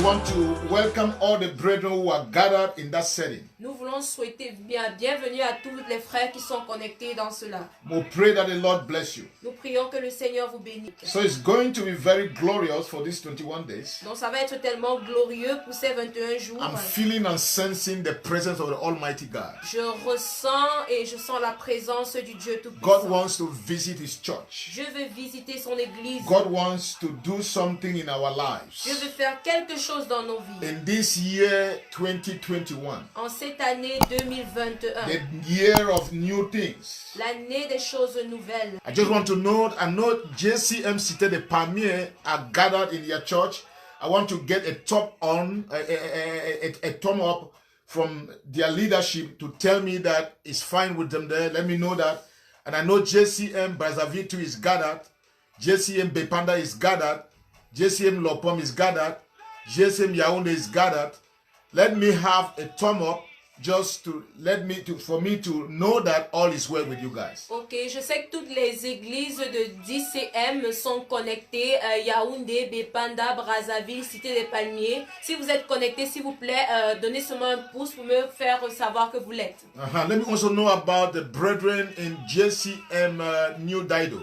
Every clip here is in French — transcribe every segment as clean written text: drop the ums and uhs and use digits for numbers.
want to welcome all the brethren who are gathered in that setting. Nous voulons souhaiter bienvenue à tous les frères qui sont connectés dans cela. We pray that the Lord bless you. Nous prions que le Seigneur vous bénisse. So it's going to be very glorious for these 21 days. Donc ça va être tellement glorieux pour ces 21 jours. I'm feeling and sensing the presence of the Almighty God. Je ressens et je sens la présence du Dieu God Tout-Puissant. wants to visit His church. Je veux visiter son église. God wants to do something in our Je lives. veux faire quelque chose dans nos vies. In this year 2021, En cette année 2021, the year of new things. l'année des choses nouvelles. I just want to note, I know JCM Cité de Palmiers are gathered in your church. I want to get a thumb up from their leadership to tell me that it's fine with them there. Let me know that. And I know JCM Brazzaville too is gathered. JCM Bepanda is gathered. JCM Lopom is gathered. JCM Yaoundé is gathered. Let me have a thumb up just to for me to know that all is well with you guys. Ok, je sais que toutes les églises de DCM sont connectées. Yaoundé, Bepanda, Brazzaville, Cité des Palmiers. Si vous êtes connectés, s'il vous plaît, donnez seulement un pouce pour me faire savoir que vous l'êtes. Let me also know about the brethren in JCM New Dido.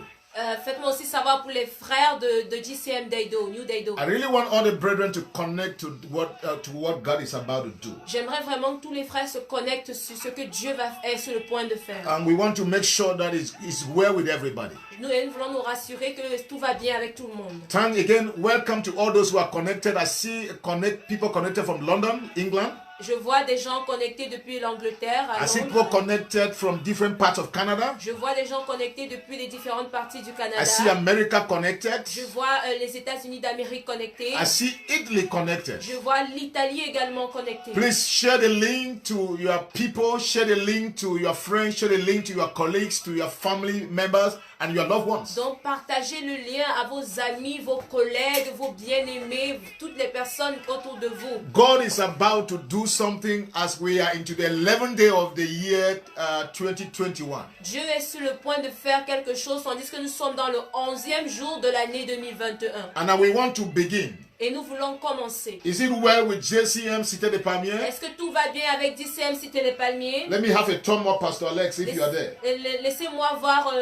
Faites-moi aussi savoir pour les frères de GCM Daido, New Daido. I really want all the brethren to connect to what God is about to do. J'aimerais vraiment que tous les frères se connectent sur ce que Dieu est sur le point de faire. And we want to make sure that it's well with everybody. Nous voulons nous rassurer que tout va bien avec tout le monde. Thank again, welcome to all those who are connected. I see people connected from London, England. Je vois des gens connectés depuis l'Angleterre, à I see Londres. people connected from different parts of Canada. Je vois des gens connectés depuis les différentes parties du Canada. I see America connected. Je vois les États-Unis d'Amérique connectés. I see Italy connected. Je vois l'Italie également connectée. Please share the link to your people, share the link to your friends, share the link to your colleagues, to your family members and your loved ones. Donc partagez le lien à vos amis, vos collègues, vos bien-aimés, toutes les personnes autour de vous. God is about to do something as we are into the 11th day of the year 2021. Dieu est sur le point de faire quelque chose tandis que nous sommes dans le 11e jour de l'année 2021. And now we want to begin. Et nous voulons commencer. Is it well with JCM Cité des Palmiers? Est-ce que tout va bien avec DCM Cité les Palmiers? Let me have a thumb up, Pastor Alex, if you are there. Laissez-moi voir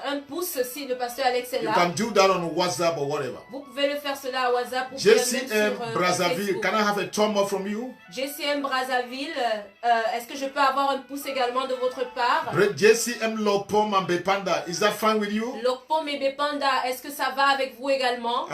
un pouce si le pasteur Alex est You là. can do that on WhatsApp or whatever. Vous pouvez le faire cela à WhatsApp ou JCM même sur Brazzaville, Facebook. can I have a thumb up from you? JCM Brazzaville, est-ce que je peux avoir un pouce également de votre part? JCM Lopom and Bepanda, is that fine with you? Lokpom et Bepanda, est-ce que ça va avec vous également?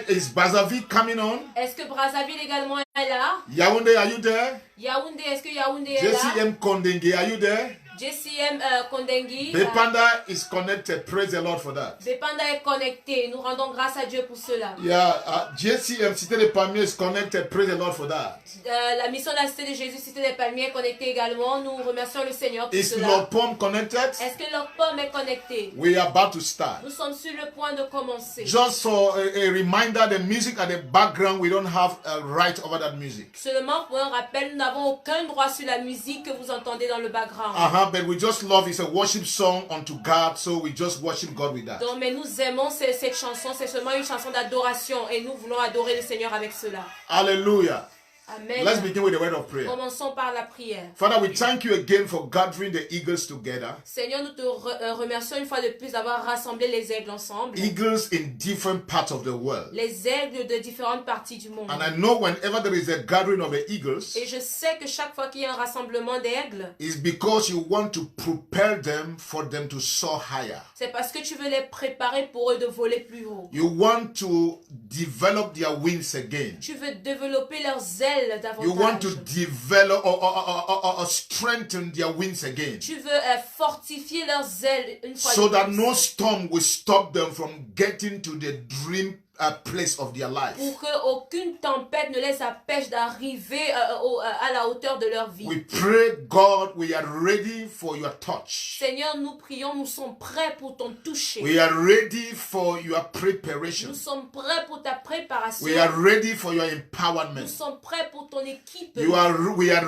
Is Brazzaville coming on? Est-ce que Brazzaville également est là? Yaoundé, are you there? Yaoundé, est-ce que Yaoundé est là? JCM Kondengi, are you there? JCM Kondengi. Bepanda is connected. Praise the Lord for that. Bepanda est connecté. Nous rendons grâce à Dieu pour cela. Yeah, JCM Cité des Palmiers is connected. Praise the Lord for that. La mission de la Cité de Jésus, Cité des Palmiers, est connectée également. Nous remercions le Seigneur pour Is cela. Lopom connected? Est-ce que Lokpom est connecté? We are about to start. Nous sommes sur le point de commencer. Just for a reminder, the music at the background, we don't have a right over that music. Seulement pour un rappel, nous n'avons aucun droit sur la musique que vous entendez dans le background. But we just love it's a worship song unto God, so we just worship God with that. Donc, mais nous aimons cette chanson, c'est seulement une chanson d'adoration et nous voulons adorer le Seigneur avec cela. Hallelujah. Amen. Let's begin with the word of prayer. Commençons par la prière. Father, we thank you again for gathering the eagles together. Seigneur, nous te remercions une fois de plus d'avoir rassemblé les aigles ensemble. Eagles in different parts of the world. Les aigles de différentes parties du monde. And I know whenever there is a gathering of the eagles, Et je sais que chaque fois qu'il y a un rassemblement d'aigles, it's because you want to prepare them for them to soar higher. c'est parce que tu veux les préparer pour eux de voler plus haut. You want to develop their wings again. Tu veux développer leurs ailes davantage. You want to develop or strengthen their wings again. Tu veux fortifier leurs ailes une fois So de that plus. no storm will stop them from getting to the dream place of their life. Pour qu'aucune tempête ne les empêche d'arriver à la hauteur de leur vie. We pray, God, we are ready for your touch. Seigneur, nous prions, nous sommes prêts pour ton toucher. We are ready for your Nous preparation. sommes prêts pour ta préparation. We are ready for your Nous empowerment. sommes prêts pour ton équipe. We are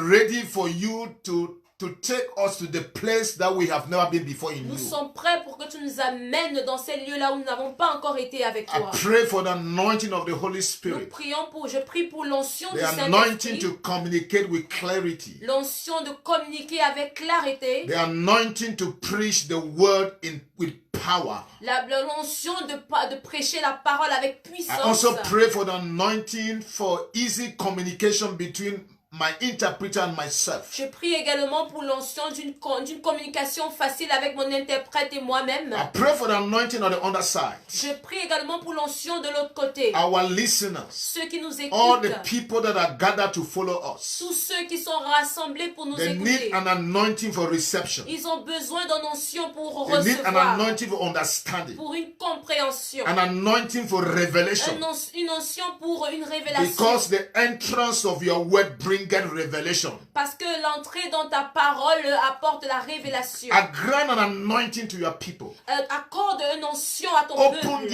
ready for you to to take us to the place that we have never been before in Nous you. sommes prêts pour que tu nous amènes dans ces lieux-là où nous n'avons pas encore été avec I toi. pray for the anointing of the Holy Nous Spirit, prions je prie pour l'onction du the anointing Saint-Esprit, to communicate with clarity, l'onction de communiquer avec clarté, the anointing to preach the word with power. l'onction de prêcher la parole avec I puissance. also pray for the anointing for easy communication between my interpreter and myself. Je prie également pour l'onction d'une communication facile avec mon interprète et moi-même. I pray for the anointing on the underside. Je prie également pour l'onction de l'autre côté. Our listeners, Ceux qui nous all the écoutent, people that are gathered to follow us, tous ceux qui sont rassemblés pour nous they écouter, need an anointing for reception. ils ont besoin d'une onction pour They need an recevoir, anointing for understanding, pour une compréhension, an anointing for revelation. une onction pour une révélation. Because the entrance of your word bringeth revelation. Parce que l'entrée dans ta parole apporte la révélation. I grant an anointing to your people. Accorde une onction à ton Open peuple.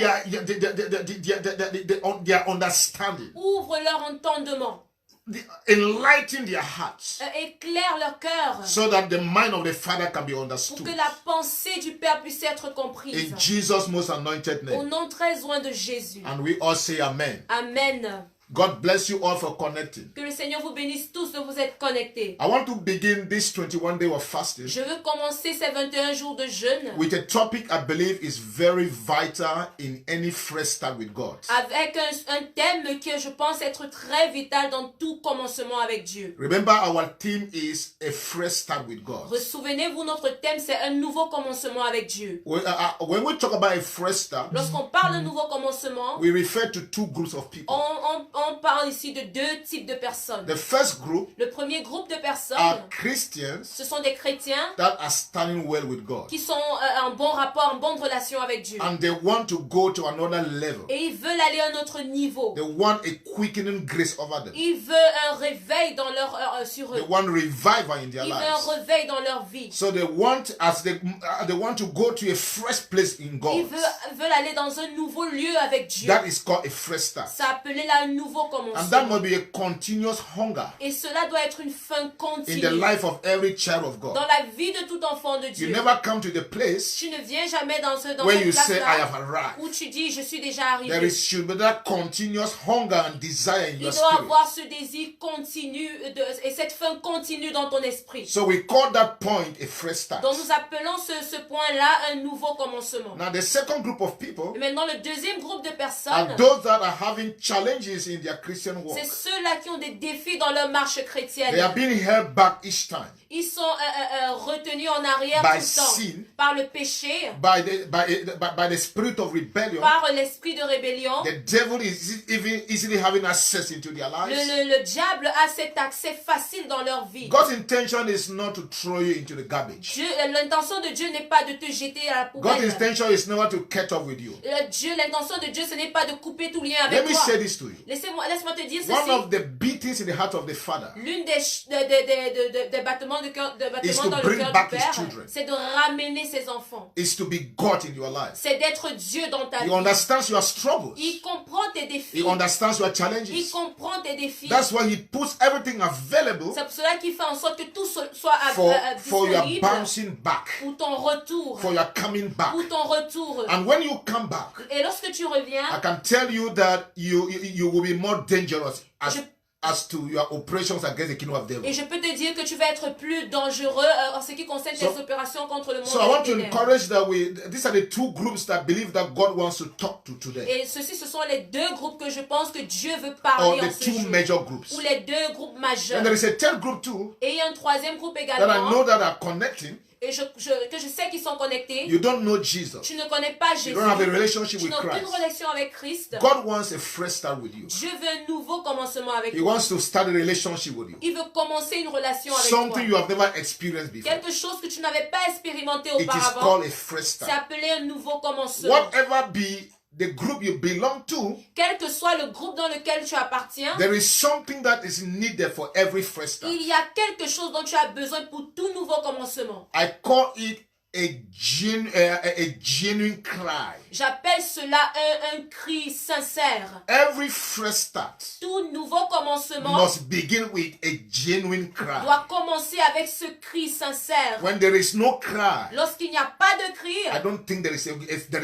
their understanding. Ouvre leur entendement. Enlighten their hearts. Éclaire leur cœur. So that the mind of the Father can be Pour understood. que la pensée du Père puisse être comprise. In Jesus' most anointed Au name. nom très loin de Jésus. And we all say amen. Amen. God bless you all for connecting. Que le Seigneur vous bénisse tous de vous être connectés. I want to begin this 21 day of fasting Je veux commencer ces 21 jours de jeûne with a topic I believe is very vital in any fresh start with God. avec un thème que je pense être très vital dans tout commencement avec Dieu. Remember, our theme is a fresh start with God. Souvenez-vous, notre thème, c'est un nouveau commencement avec Dieu. When we talk about a fresh start, Lorsqu'on parle de nouveau commencement, we refer to two groups of people. on parle ici de deux types de personnes. The first group Le premier groupe de personnes, are Christians ce sont des chrétiens that are standing well with God. qui sont en bon rapport, en bonne relation avec Dieu. And they want to go to another level. Et ils veulent aller à un autre niveau. They want a quickening grace over them. Ils veulent un réveil dans sur They eux. want revival in their Ils veulent un lives. réveil dans leur vie. So they want, they want to go to a fresh place in Ils God. veulent aller dans un nouveau lieu avec Dieu. That is called a fresh start. Ça appelé là un nouveau And that commencement. must be a continuous hunger Et cela doit être une fin in the continue life of every child of God. dans la vie de tout enfant de You Dieu. never come to the place Tu ne viens jamais dans where cette you say, I place-là have arrived. où tu dis je suis déjà There arrivé. should be that continuous hunger and desire in Il your doit spirit. avoir ce désir continu et cette fin continue dans ton esprit. So we call that point a fresh start. Donc nous appelons ce point-là un nouveau commencement. Now the second group of people Et maintenant le deuxième groupe de personnes, are those that are having challenges in their Christian walk. c'est ceux-là qui ont des défis dans leur marche They chrétienne. are being held back each time Ils sont retenus en arrière by tout le temps sin, par le péché, by the spirit of rebellion. par l'esprit de rébellion. The devil is even easily having access into their lives. Le diable a cet accès facile dans leur vie. God's intention is not to throw you into the garbage. L'intention de Dieu n'est pas de te jeter à la God's poubelle. intention is never to catch up with you. L'intention de Dieu, ce n'est pas de couper tout lien Let avec me toi. say this to you. Laisse-moi te dire One ceci. of the beatings in the heart of the Father L'une des battements de cœur, is to dans le bring cœur back du his Père, children. c'est de ramener ses enfants. is to be God in your life. C'est d'être Dieu dans ta He vie. understands your struggles. Il comprend tes He défis. understands your Il challenges. comprend tes défis. That's why he puts everything available C'est pour cela qu'il fait en sorte que tout soit for your disponible bouncing back, pour ton retour. for your coming back. Pour ton retour. And when you come back, Et lorsque tu reviens, I can tell you that you will be more dangerous Je- as to your operations against the kingdom of devil. et je peux te dire que tu vas être plus dangereux en ce qui concerne tes opérations contre le monde So I want to des ténèbres. encourage that these are the two groups that believe that God wants to talk to today. Et ceci, ce sont les deux groupes que je pense que Dieu veut Or parler en the ce two jour. major groups. Ou les deux groupes majeurs. And there is a third group too Et il y a un troisième groupe that I également. know that are connecting. Et que je sais qu'ils sont connectés. You don't know Jesus. Tu ne connais pas You Jésus. don't have a relationship Tu with n'as aucune Christ. relation avec Christ. God wants a fresh start with you. Dieu veut un nouveau commencement avec He toi. wants to start a relationship with you. Il veut commencer une relation avec Something you toi. have never experienced before. Quelque chose que tu n'avais pas expérimenté It is auparavant. called a fresh C'est start. appelé un nouveau commencement. Whatever be the group you belong to, Quel que soit le groupe dans lequel tu appartiens, there is something that is needed for every fresh start. il y a quelque chose dont tu as besoin pour tout nouveau commencement. I call it a genuine cry. J'appelle cela un cri sincère. Every fresh start Tout nouveau commencement must begin with a genuine cry. doit commencer avec ce cri sincère. When there is no cry, Lorsqu'il n'y a pas de cri, I don't think there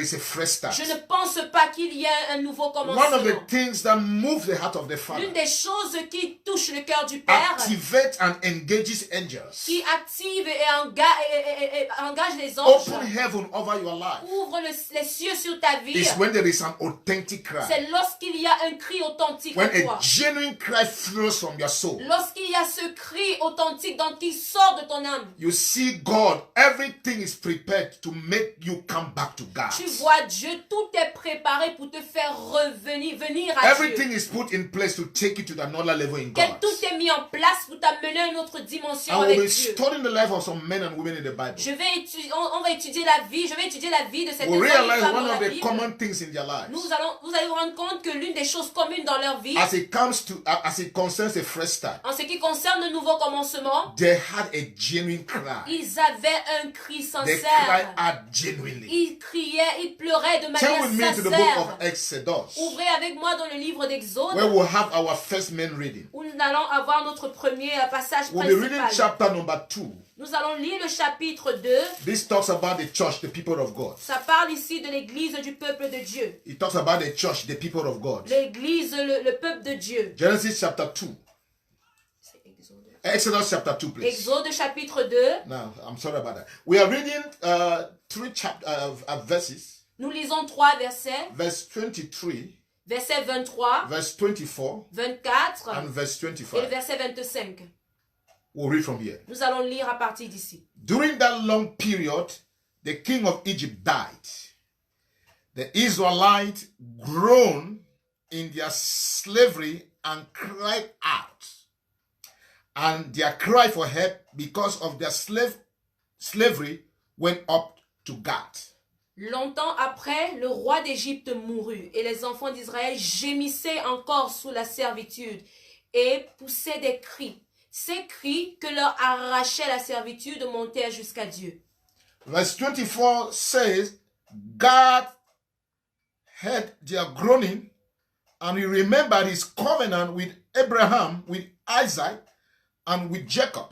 is a fresh start. je ne pense pas qu'il y ait un nouveau One of commencement. the things that move the heart of the Father, L'une des choses qui touche le cœur du Père, activate and engages angels, qui active et engage les anges, open heaven over your life, ouvre les cieux sur ta vie, is when there is an authentic cry. c'est lorsqu'il y a un cri authentique When en toi. a genuine cry flows from your soul. Lorsqu'il y a ce cri authentique qui sort de ton âme, You see God, everything is prepared to make you come back to God. tu vois Dieu, tout est préparé pour te faire venir à Everything Dieu. is put in place to take you to another level in Que God. tout est mis en place pour t'amener à une autre dimension I will avec be Dieu. studying the life of some men and women in the Bible. Je vais étudier, on va étudier la vie, je vais étudier la vie de cette We'll personne realize one dans of la the Bible. common things in their lives, Vous allez vous rendre compte que l'une des choses communes dans leur vie, as it concerns a fresh start, en ce qui concerne le nouveau commencement, they had a genuine cry. ils avaient un cri They cried sincère. out genuinely. Ils criaient, ils pleuraient de Turn with me manière to the book of sincère. Exodus, Ouvrez avec moi dans le livre d'Exode, where we'll have our first main reading. où nous allons avoir notre premier passage We'll be reading principal. chapter number 2. Nous allons lire le chapitre 2. This talks about the church, the people of God. Ça parle ici de l'église du peuple de Dieu. It talks about the church, the people of God. L'église, le peuple de Dieu. Genesis chapter 2. C'est Exode. Exodus chapter 2, please. Exode chapitre 2. Now, I'm sorry about that. We are reading three verses. Nous lisons 3 versets. Verse 23, Verset 23, verse 24, 24 and verse et le 25. verset 25. We'll read from here. Nous allons lire à partir d'ici. During that long period, the king of Egypt died. The Israelites groaned in their slavery and cried out. And their cry for help because of their slavery went up to God. Longtemps après, le roi d'Égypte mourut et les enfants d'Israël gémissaient encore sous la servitude et poussaient des cris. Ces cris que leur arrachait la servitude montèrent jusqu'à Dieu. Verse 24 says, God heard their groaning, and he remembered his covenant with Abraham, with Isaac, and with Jacob.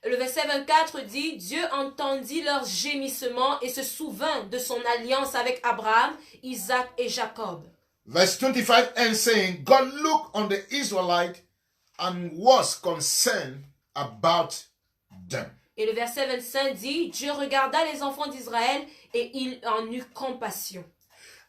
Le verset 24 dit, Dieu entendit leurs gémissements et se souvint de son alliance avec Abraham, Isaac et Jacob. Verse 25 ends saying, God looked on the Israelite and was concerned about them. Et le verset 25 dit, Dieu regarda les enfants d'Israël et il en eut compassion.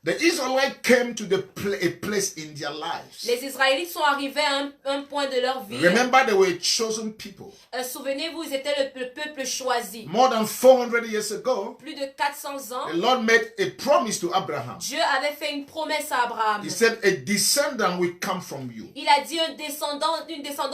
The Israelites came to a place in their lives. Les Israélites sont arrivés à un point de leur vie. Remember, they were a chosen people. Souvenez-vous, ils étaient le peuple choisi. More than 400 years ago, Plus de 400 ans, the Lord made a promise to Abraham. Dieu avait fait une promesse à Abraham. He said, a descendant will come from you. Il a dit, une descendance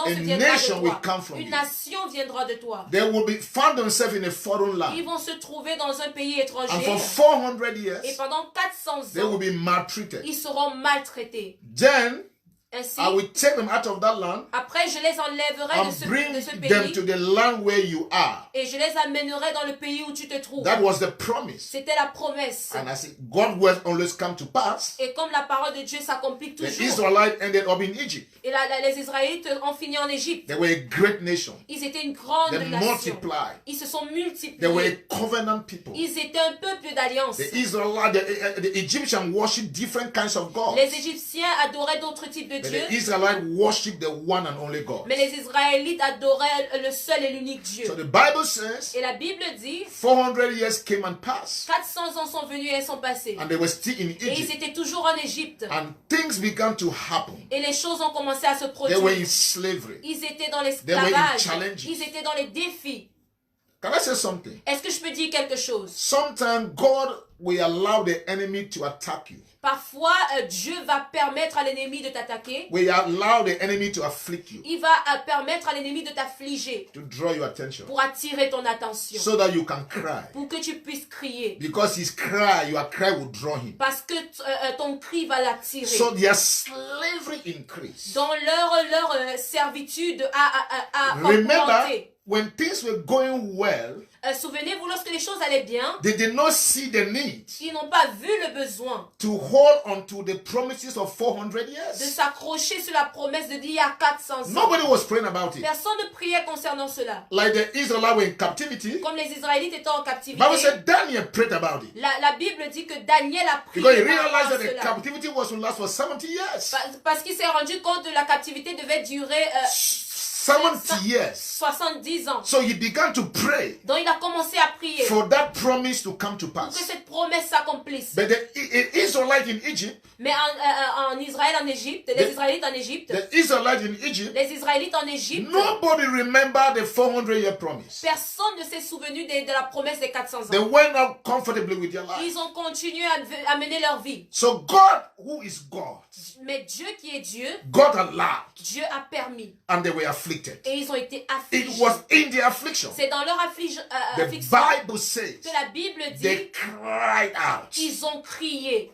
A viendra nation de will toi. come from Une you. nation viendra de toi. They will be found themselves in a foreign Ils land. vont se trouver dans un pays And for étranger. 400 Et years, pendant 400 they will ans, be maltreated. ils seront maltraités. Then Ainsi, I will take them out of that land après, je les enlèverai and bring de ce them to pays the land where you are. et je les amènerai dans le pays où tu te trouves. That was the promise. C'était la promesse. And I said, God will always come to pass. Et comme la parole de Dieu s'accomplit The toujours, Israelites ended up in Egypt. et les Israélites ont fini en Égypte. They were a great nation. Ils étaient une grande They nation. multiplied. Ils se sont They were a multipliés. covenant people. Ils étaient un peuple d'alliance. The Israelites, the Egyptians worship different kinds of gods. Les Égyptiens adoraient d'autres types de But dieux, the Israelites worship the one and only God. mais les Israélites adoraient le seul et l'unique Dieu. So the Bible says Et la Bible dit, 400 years came and passed, 400 ans sont venus et sont passés. and they were still in Et ils Egypt. étaient toujours en Égypte. And things began to happen. Et les choses ont commencé à se They were in produire. slavery. Ils étaient dans They were in l'esclavage. challenges. Ils étaient dans les défis. Can I say something? Est-ce que je peux dire quelque chose? Sometimes God will allow the enemy to attack you. Parfois, Dieu va permettre à l'ennemi de t'attaquer. Will allow the enemy to afflict you, Il va permettre à l'ennemi de t'affliger to draw your attention, pour attirer ton attention. so that you can cry. Pour que tu puisses crier. Because his cry, your cry will draw him. Parce que ton cri va l'attirer. So their slavery increased. Dans leur servitude a Remember, augmenté. when things were going well, Souvenez-vous, lorsque les choses allaient bien, they did not see the need ils n'ont pas vu le besoin to hold on to the promises of 400 de years. s'accrocher sur la promesse de d'il y a 400 ans. Nobody was praying about it. Personne ne priait concernant cela. Like the Israelites were in captivity, Comme les Israélites étaient en the captivité, Bible said Daniel prayed about it. la Bible dit que Daniel a prié Because he par rapport realized à that the cela. captivity was to last for 70 years. Parce qu'il s'est rendu compte que la captivité devait durer 70 years. 70 ans. So he began to pray Donc il a commencé à prier for that promise to come to pour que pass. cette promesse s'accomplisse. But the Israelites in Egypt, Mais en Israël, en Égypte, les Israélites en Égypte, the Israelites in Egypt, les Israélites en Égypte, nobody remembered the 400-year promise. personne ne s'est souvenu de la promesse des 400 They ans. went out comfortably with their life. Ils ont continué à mener leur vie. So God, who is God, Mais Dieu qui est Dieu, God allowed, Dieu a permis. and they were afflicted. Et ils ont été It affligés. was in their affliction. C'est dans leur The affliction Bible says que la Bible they dit cried out. ils ont crié.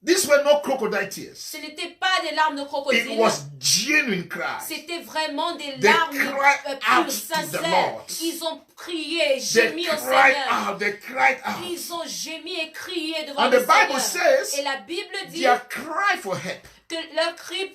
These were not crocodile tears. Ce n'était pas des larmes de It crocodile. was genuine cries. C'était vraiment des They larmes cried out pures, to the sincères. Lord. Ils ont prié, They gémi au cried Seigneur. out. They cried out. Ils ont gémi et crié devant And le the Bible Seigneur. says Et la Bible dit their cry for help, que leur cri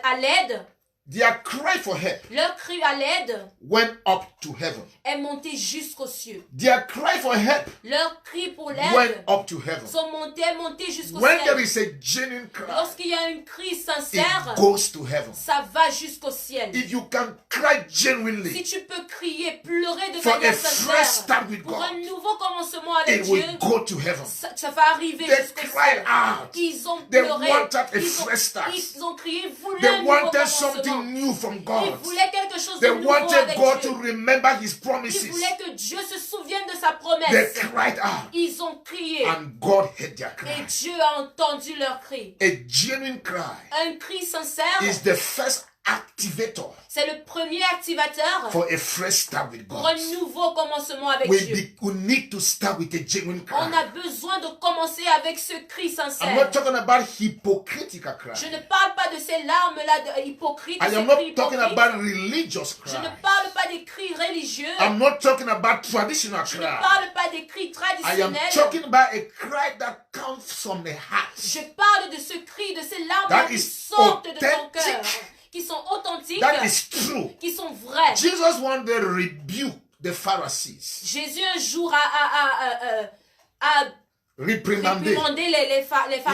à l'aide, their cry for help leur cri à l'aide went up to heaven. est monté jusqu'aux cieux. Their cry for help Leur cri pour went l'aide up to heaven. sont montés jusqu'au When there ciel. is a genuine cry, Lorsqu'il y a une cri sincère, it goes to heaven. ça va jusqu'au ciel. If you can cry Si genuinely tu peux crier, pleurer de for a manière fresh sincère start with pour un God, nouveau commencement avec it Dieu, will go to heaven. ça va arriver They jusqu'au cried ciel. out. Ils ont They pleuré. wanted a Ils ont, fresh start. ils ont crié, ils voulaient They un nouveau wanted commencement. something new from Ils God. voulaient quelque chose They de nouveau wanted avec God Dieu. to remember His Ils promises. voulaient que Dieu se souvienne de sa They promesse. cried out, Ils ont crié. and God heard their Et cry. Dieu a entendu leur cri. A genuine cry Un cri sincère, is the first activator c'est le premier activateur for a fresh start with pour God. un nouveau commencement avec We Dieu. need to start with a genuine On cry. a besoin de commencer avec ce cri I'm sincère. not talking about hypocritical cry. Je ne parle pas de ces larmes-là hypocrites, I ces am cris not talking hypocrites. about religious Je cry. ne parle pas des cris religieux. I'm not talking about traditional Je ne cry. parle pas des cris I am traditionnels. talking about a cry that comes from the heart. Je parle de ce cri, de ces larmes That qui is sortent de ton authentic. cœur, qui sont authentiques, That is true. qui sont vraies. Jesus one day rebuked the Pharisees, Jésus un jour a reprimanded. réprimandé les He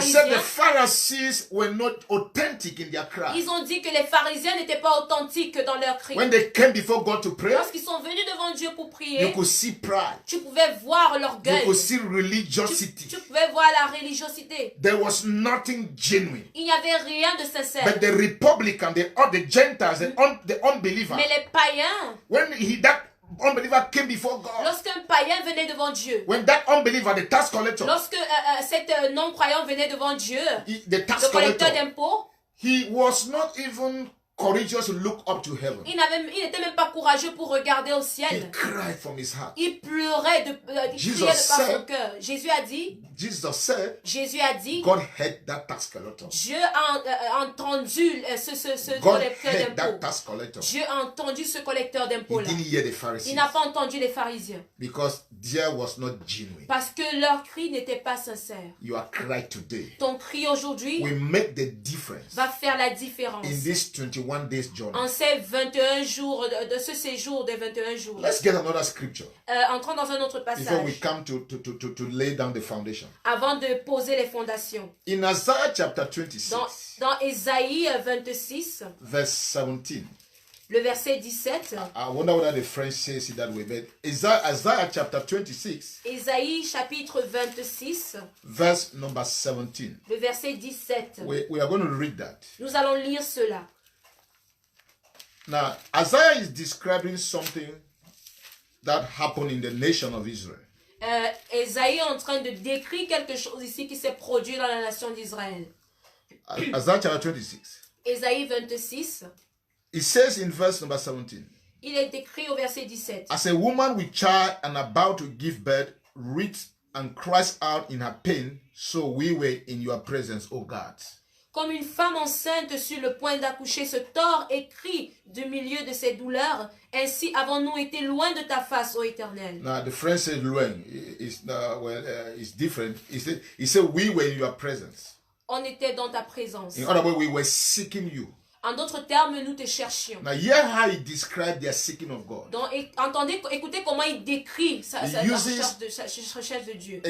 said the pharisiens. Pharisees were not authentic in their cry. Ils ont dit que les pharisiens n'étaient pas authentiques dans leur cri. When they came before God to pray, Lorsqu'ils sont venus devant Dieu pour you prier, could see pride. tu pouvais voir You l'orgueil. could see religiosity. Tu pouvais voir la religiosité. There was nothing genuine. Il n'y avait rien de sincère. But the Republican, the Gentiles, the unbeliever, Mais les païens, when that unbeliever came before God, lorsqu'un païen venait devant Dieu, when that unbeliever, the tax collector, lorsque cet non-croyant venait devant Dieu, the tax le collecteur collector, d'impôts, he was not even courageous to look up to heaven. il n'était même pas courageux pour regarder au He ciel. cried from his heart. Il pleurait, il Jesus criait de par said- son cœur. Jésus a dit, God heard that tax collector. Dieu a entendu ce God collecteur heard that d'impôts. tax collector. Dieu a entendu ce collecteur He d'impôts-là. didn't hear the Il Pharisees n'a pas entendu les pharisiens. because there was not genuine. Parce que leur cri n'était pas sincère. Your cry today Ton cri aujourd'hui will make the difference va faire la différence. in this 21 days journey. En ces 21 jours, de ce séjour de 21 jours. Let's get another scripture Entrons dans un autre before we passage. come to lay down the foundation. Avant de poser les fondations. In Isaiah chapter 26, Dans Ésaïe 26, verse 17. le verset 17. I wonder whether the French says it that way, but Isaiah chapter 26, Ésaïe chapitre 26, verse number 17. le verset 17. We are going to read that. Nous allons lire cela. Now, Isaiah is describing something that happened in the nation of Israel. Ésaïe est en train de décrire quelque chose ici qui s'est produit dans la nation d'Israël. Isaiah chapter 26. Ésaïe 26, It says in verse number 17, il est décrit au verset 17. as a woman with child and about to give birth reads and cries out in her pain, so we were in your presence, O God. Comme une femme enceinte sur le point d'accoucher se tord et crie du milieu de ses douleurs, ainsi avons-nous été loin de ta face, ô Éternel. Now the French said loin it's different. He said we were in your presence. On était dans ta présence. In other words, we were seeking you. En d'autres termes, nous te cherchions. Now hear how he described their seeking of God. Donc, écoutez comment il décrit sa recherche de Dieu.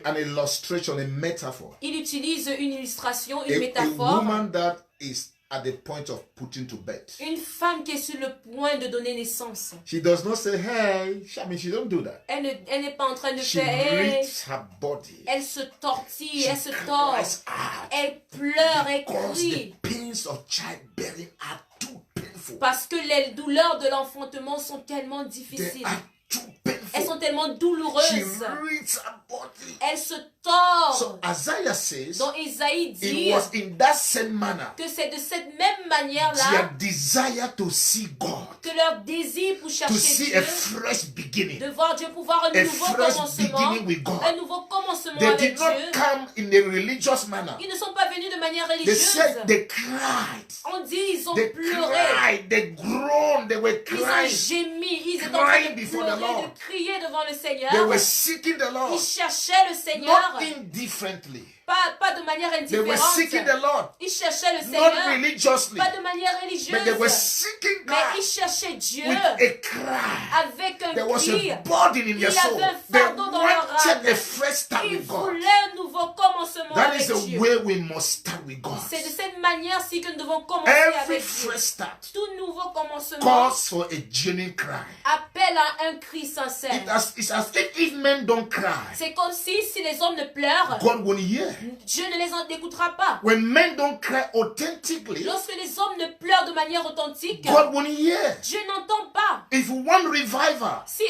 An illustration, a metaphor. Il utilise une illustration, une A métaphore. woman that is at the point of putting to bed. Une femme qui est sur le point de donner naissance. She does not say, hey, I mean, she don't do that. Elle n'est pas en train de She faire. reads her body. Elle se tortille, She elle se tord. cries out. Elle pleure, elle Because crie. the pains of childbearing are too painful. Parce que les douleurs de l'enfantement sont tellement They difficiles. are too painful. Elles sont tellement She douloureuses. reads her body. Elle se tord. So Isaiah says, Donc Isaïe dit it was in that same manner que c'est de cette même manière-là their desire to see God, que leur désir pour to chercher see Dieu, a fresh beginning. de voir Dieu, pour voir un A nouveau fresh commencement, beginning with God. un nouveau commencement They avec did not Dieu. come in a religious manner. Ils ne sont pas venus de manière They religieuse. said they cried. On dit ils ont They pleuré, cried. They groaned. They were ils ont crying. gémi, ils étaient en train Crying de before the pleurer, Lord. de crier devant le Seigneur. They were seeking the Lord. Ils cherchaient le Seigneur, Not indifferently. pas de manière They were seeking the indifférente. Lord. Ils cherchaient le Not Seigneur, religiously. pas de manière But religieuse. they were seeking Mais ils God cherchaient Dieu with a cry. avec un There was cri. a burden in Il their y soul. avait un They fardeau dans leur wanted âme. a fresh start Ils with God. voulaient un nouveau commencement That avec is the Dieu. way we must start with God. C'est de cette manière-ci que nous devons commencer Every avec Dieu. fresh start Tout nouveau commencement calls for a genuine cry. appelle à un cri sincère. It's as if men don't cry, C'est comme si les hommes ne pleurent, God won't hear. Dieu ne les écoutera pas. When men don't cry authentically, Lorsque les hommes ne pleurent de manière authentique, God won't hear. Dieu n'entend pas. If we want revival, Si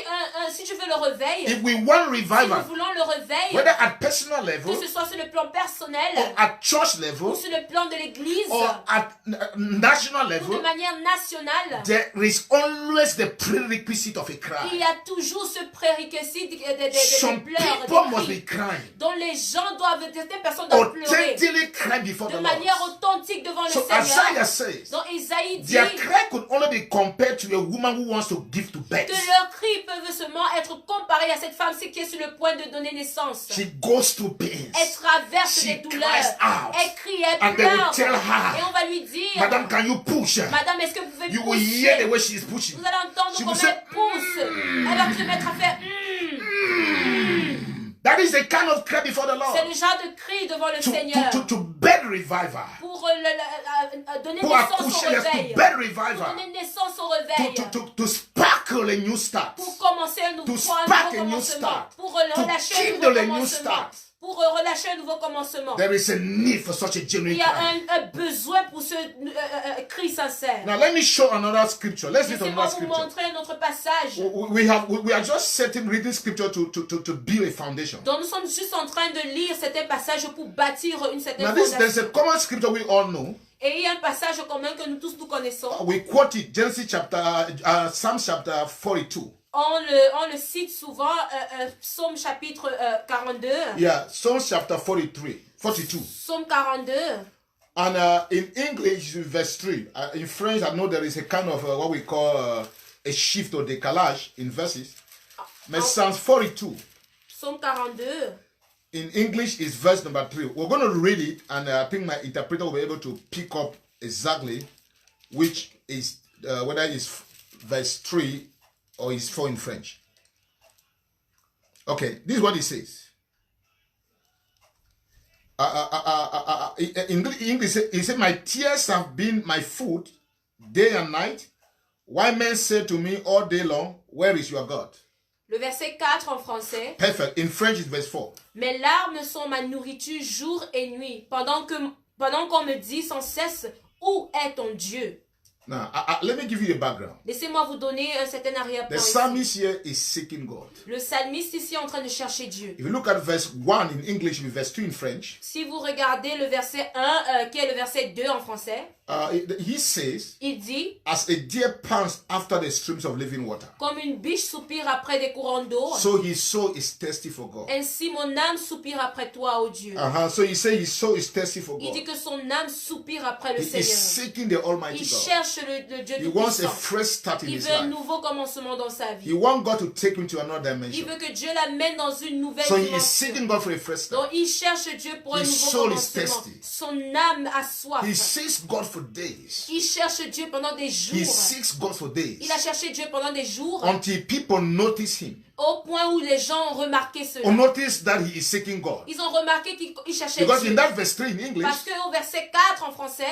tu veux le réveil, if we want si nous revival, voulons le réveil, whether at personal que level ce soit sur le plan personnel or at church ou level sur le plan de l'église or at national ou de level, manière nationale, there is always the prerequisite of a il cry. y a toujours ce prérequis de Some pleurs, people de must cris, be crying, dont les gens doivent, certaines personnes doivent pleurer authentically cry before de the manière Lord. authentique devant le So Seigneur. Isaiah says, Donc Isaïe dit their cry could only be compared to a woman who wants to give to birth. que leurs cris peuvent seulement être comparés à cette femme qui est sur le point de donner naissance. She goes through pains. Elle traverse She les douleurs. cries out. Elle crie, elle And they will pleure. tell her, Et on va lui dire, Madam, can you push? Madame, est-ce que vous pouvez You will hear the pousser? way she is pushing. Vous allez entendre She comment will say, elle pousse. Elle va se mettre à faire That is the kind of cry before the Lord. C'est le genre de cri devant le Seigneur. To bed revival. Pour donner Pour naissance accoucher, au yes, réveil. to bed Pour revival. donner naissance au réveil. To sparkle a new start. Pour commencer un nouveau, To spark a new commencement. start. Pour To relâcher un kindle nouveau a new commencement. start. Pour relâcher un nouveau commencement. There is a need for such a Il genuine y a cry. un besoin pour ce cri sincère. Now let me show another scripture. Let's read Laissez-moi another vous scripture. montrer un autre passage. We are just setting reading scripture to build a foundation. Donc nous sommes juste en train de lire certains passages pour bâtir une certaine Now there's a fondation. common scripture we all know. Et il y a un passage commun que nous tous nous connaissons. We quote it, Psalm chapter 42. On le cite souvent, Psaume chapitre 42. Yeah, Psalm chapter 42. Psaume 42. And in English, verse 3. In French, I know there is a kind of what we call a shift or decalage in verses. But Psalm 42, Psaume 42. in English, is verse number 3. We're going to read it, and I think my interpreter will be able to pick up exactly which is, whether it's verse 3 or it's 4 in French. Okay, this is what it says. In English, he said, my tears have been my food day and night. Why men say to me all day long, where is your God? Le verset 4 en français. Perfect. In French, it's verse 4. Mes larmes sont ma nourriture jour et nuit, pendant qu'on me dit sans cesse, où est ton Dieu? Now, let me give you a background. Laissez-moi vous donner un certain The arrière-plan. ici. psalmist here is seeking God. Le psalmiste ici est en train de chercher Dieu. If you look at verse 1 in English with verse 2 in French, Si vous regardez le verset 1, qui est le verset 2 en français, he says, Il dit, as a deer pants after the streams of living water, comme une biche soupire après des courants d'eau, so his soul is thirsty for God. ainsi mon âme soupire après toi, ô Dieu. So he says his soul is thirsty for Il God. dit que son âme soupire après le He is Seigneur. seeking the Almighty Il God. cherche le Dieu He wants a Tout-Puissant. fresh start in Il his veut un life. nouveau commencement dans sa He vie. wants God to take him to another Il dimension. veut que Dieu l'amène dans une nouvelle So he is dimension. seeking God for a fresh start. Donc il cherche Dieu pour un His nouveau soul is commencement. thirsty. Son âme a soif. He seeks God for days. Il cherche Dieu pendant des jours. He seeks God for days Il a cherché Dieu pendant des jours until people notice him au point où les gens ont remarqué cela. or notice that he is seeking God. Ils ont remarqué qu'il cherchait Because Dieu. in that verse 3 in English, Parce qu'au verset 4 en français,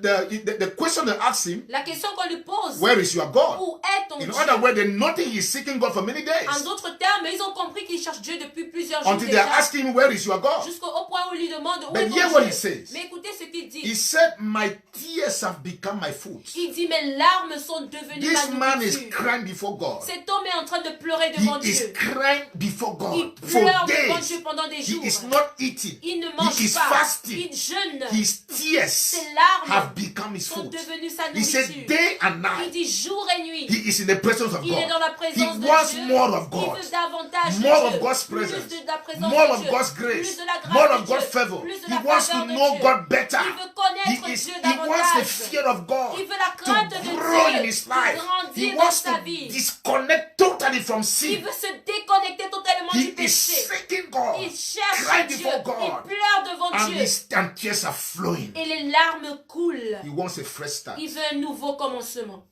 the question they ask him, la question qu'on lui pose, where is your God? où est ton In Dieu? other words, they notice he is seeking God for many days. En d'autres termes, ils ont compris qu'il cherche Dieu depuis plusieurs jours Until they déjà. are asking him, where is your God? Jusqu'au point où il lui demande où But est ton hear what Dieu. he says. Mais écoutez ce qu'il dit. He said, my tears have become my food. Il dit, mes larmes sont devenues This ma man is nourriture. crying before God. Cet homme est en train de pleurer devant He is Dieu. crying before Il God for pleure devant days. Dieu pendant des He jours. is not eating. Il ne He mange is pas. fasting. Il jeûne. His tears Ses larmes have become his sont food. devenues sa He said nourriture. day and Il night dit jour et nuit. he is in the presence of Il est dans la God. présence He de wants Dieu. more of Il God. veut davantage More de of Dieu. God's Plus presence. de la présence More de of Dieu. God's Plus grace. de la grâce More de of Dieu. God's favor. Plus de He la wants to faveur de know Dieu. God better. Il veut connaître Dieu He wants the davantage. fear of God Il veut la to crainte de grow in Dieu his pour life. He grandir dans wants sa to vie. disconnect totally from Il sin. veut se déconnecter totalement He du is péché. seeking God. Il cherche Cry Dieu. before Il God. pleure devant And Dieu. his tears are flowing. Et les larmes coulent. He wants a fresh start. Il veut un nouveau commencement.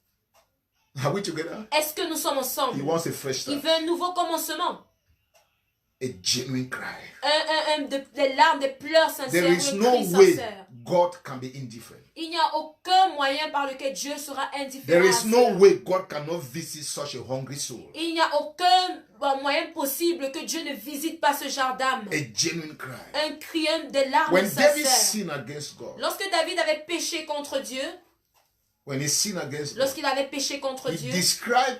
Are we together? Est-ce que nous sommes He ensemble? wants a fresh Il start. veut un nouveau commencement. A genuine cry. Des larmes, des pleurs sincères. There is Un no cri way sincère. God can be indifferent. Il n'y a aucun moyen par lequel Dieu sera indifférent There à is cela. no way God cannot visit such a hungry soul. Il n'y a aucun moyen possible que Dieu ne visite pas ce genre d'âme. A genuine cry. Un cri, des larmes When David sincères. sinned against God, Lorsque David avait péché contre Dieu, when he sinned against God, lorsqu'il avait péché contre he Dieu, described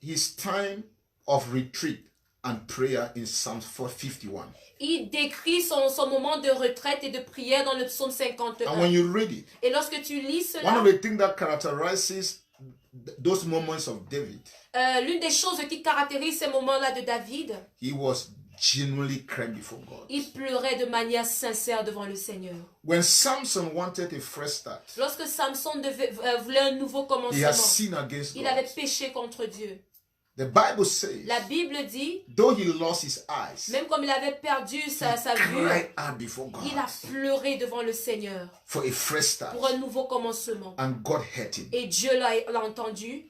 his time of retreat and prayer in Psalm 451. il décrit son moment de retraite et de prière dans le psaume 51. And when you read it, Et lorsque tu lis one cela, of the things that characterizes those moments of David, l'une des choses qui caractérise ces moments-là de David, he was genuinely crying before God. il pleurait de manière sincère devant le Seigneur. When Samson wanted a fresh start, Lorsque Samson voulait un nouveau he commencement, had sinned against il God. avait péché contre Dieu. The Bible says, La Bible dit, though he lost his eyes, même comme il avait perdu sa he vue, cried out before God il a pleuré devant le Seigneur for a fresh start. pour un nouveau commencement. And God heard him. Et Dieu l'a entendu.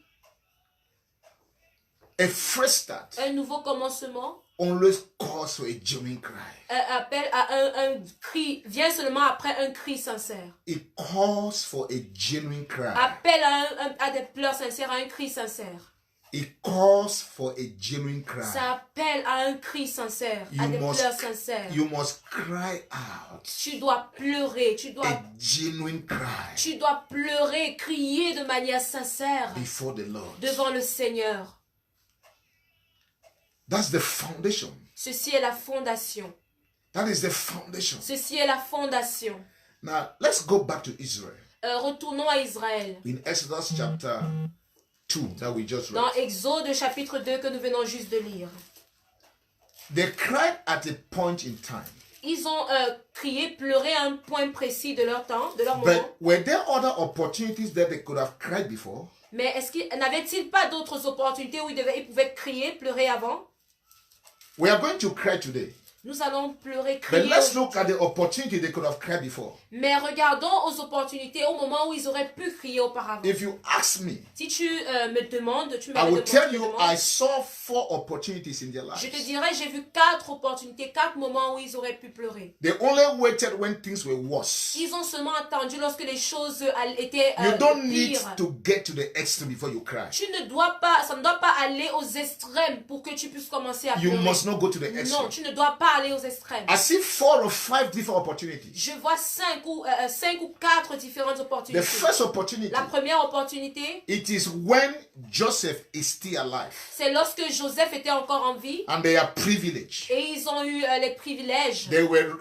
A fresh start Un nouveau commencement always calls for a genuine cry. appelle à un cri, vient seulement après un cri sincère. It calls for a genuine cry. Appelle à des pleurs sincères, à un cri sincère. It calls for a genuine cry. Ça appelle à un cri sincère, à des pleurs sincères. You must cry out Tu dois pleurer, a genuine cry tu dois pleurer, crier de manière sincère before the Lord. devant le Seigneur. That's the foundation. Ceci est la fondation. That is the foundation. Ceci est la fondation. Now, let's go back to Israel. Retournons à Israël. In Exodus chapter 2 that we just read. Dans Exode chapitre 2 que nous venons juste de lire. They cried at a point in time. Ils ont crié, pleuré à un point précis de leur temps, de leur moment. But were there other opportunities that they could have cried before? Mais n'avait-il pas d'autres opportunités où ils pouvaient crier, pleurer avant? We are going to cry today. Nous allons pleurer, But crier. let's look at the opportunity they could have cried before. Mais regardons aux opportunités, au moment où ils auraient pu crier auparavant. If you ask me, Si tu me demandes, tu me I will demandes, tell tu me you demandes, I saw 4 opportunities in their je te lives. dirais, j'ai vu 4 opportunités, 4 moments où ils auraient pu pleurer. They only waited when things were worse. Ils ont seulement attendu lorsque les choses étaient You don't need pires. to get to the extreme before you cry. Tu ne dois pas, ça ne doit pas aller aux extrêmes pour que tu puisses commencer à You pleurer. must not go to the Non, extreme. tu ne dois pas pas aller aux extrêmes. I see 4 or 5 different opportunities. Je vois 5 ou 4 différentes The opportunités. first opportunity, La première opportunité, it is when Joseph is still alive c'est lorsque Joseph était encore en vie and they are privileged. et ils ont eu les privilèges.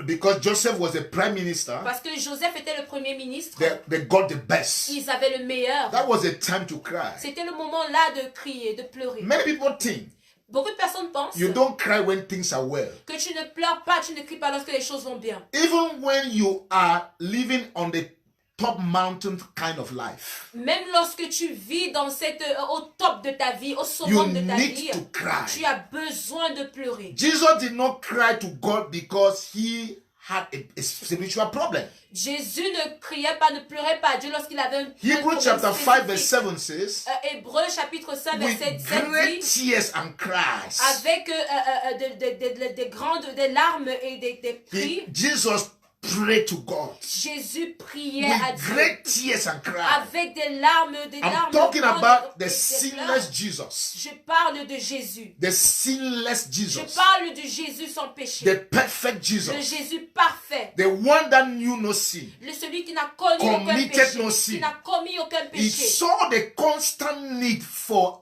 Because Joseph was the prime minister, Parce que Joseph était le premier ministre, they got the best. ils avaient le meilleur. That was a time to cry. C'était le moment là de crier, de pleurer. Many people think Beaucoup de personnes pensent you don't cry when things are well. que tu ne pleures pas, tu ne cries pas lorsque les choses vont bien. Even when you are living on the top mountain kind of life, Même lorsque tu vis dans au top de ta vie, au you summum de ta need vie, to cry. tu as besoin de pleurer. Jesus did not cry to God because he had a spiritual problem. Jésus ne criait pas, ne pleurait pas à Dieu lorsqu'il avait un Hebrews problème chapter 5 verse spécifique. 7 says, Hébreux chapitre 5 with verset 7 great dit, tears and cries, avec des larmes et des cris, Jesus prayed to God. Jésus priait à With Dieu. great tears and cries. Avec des larmes, I'm talking about the des sinless pleurs. Jesus. Je parle de Jésus. The sinless Je Jesus. parle du Jésus sans péché. The perfect Le Jesus. Jésus parfait. The one that knew no sin. Celui qui n'a connu aucun Committed péché. no sin. Qui n'a commis aucun He péché. saw the constant need for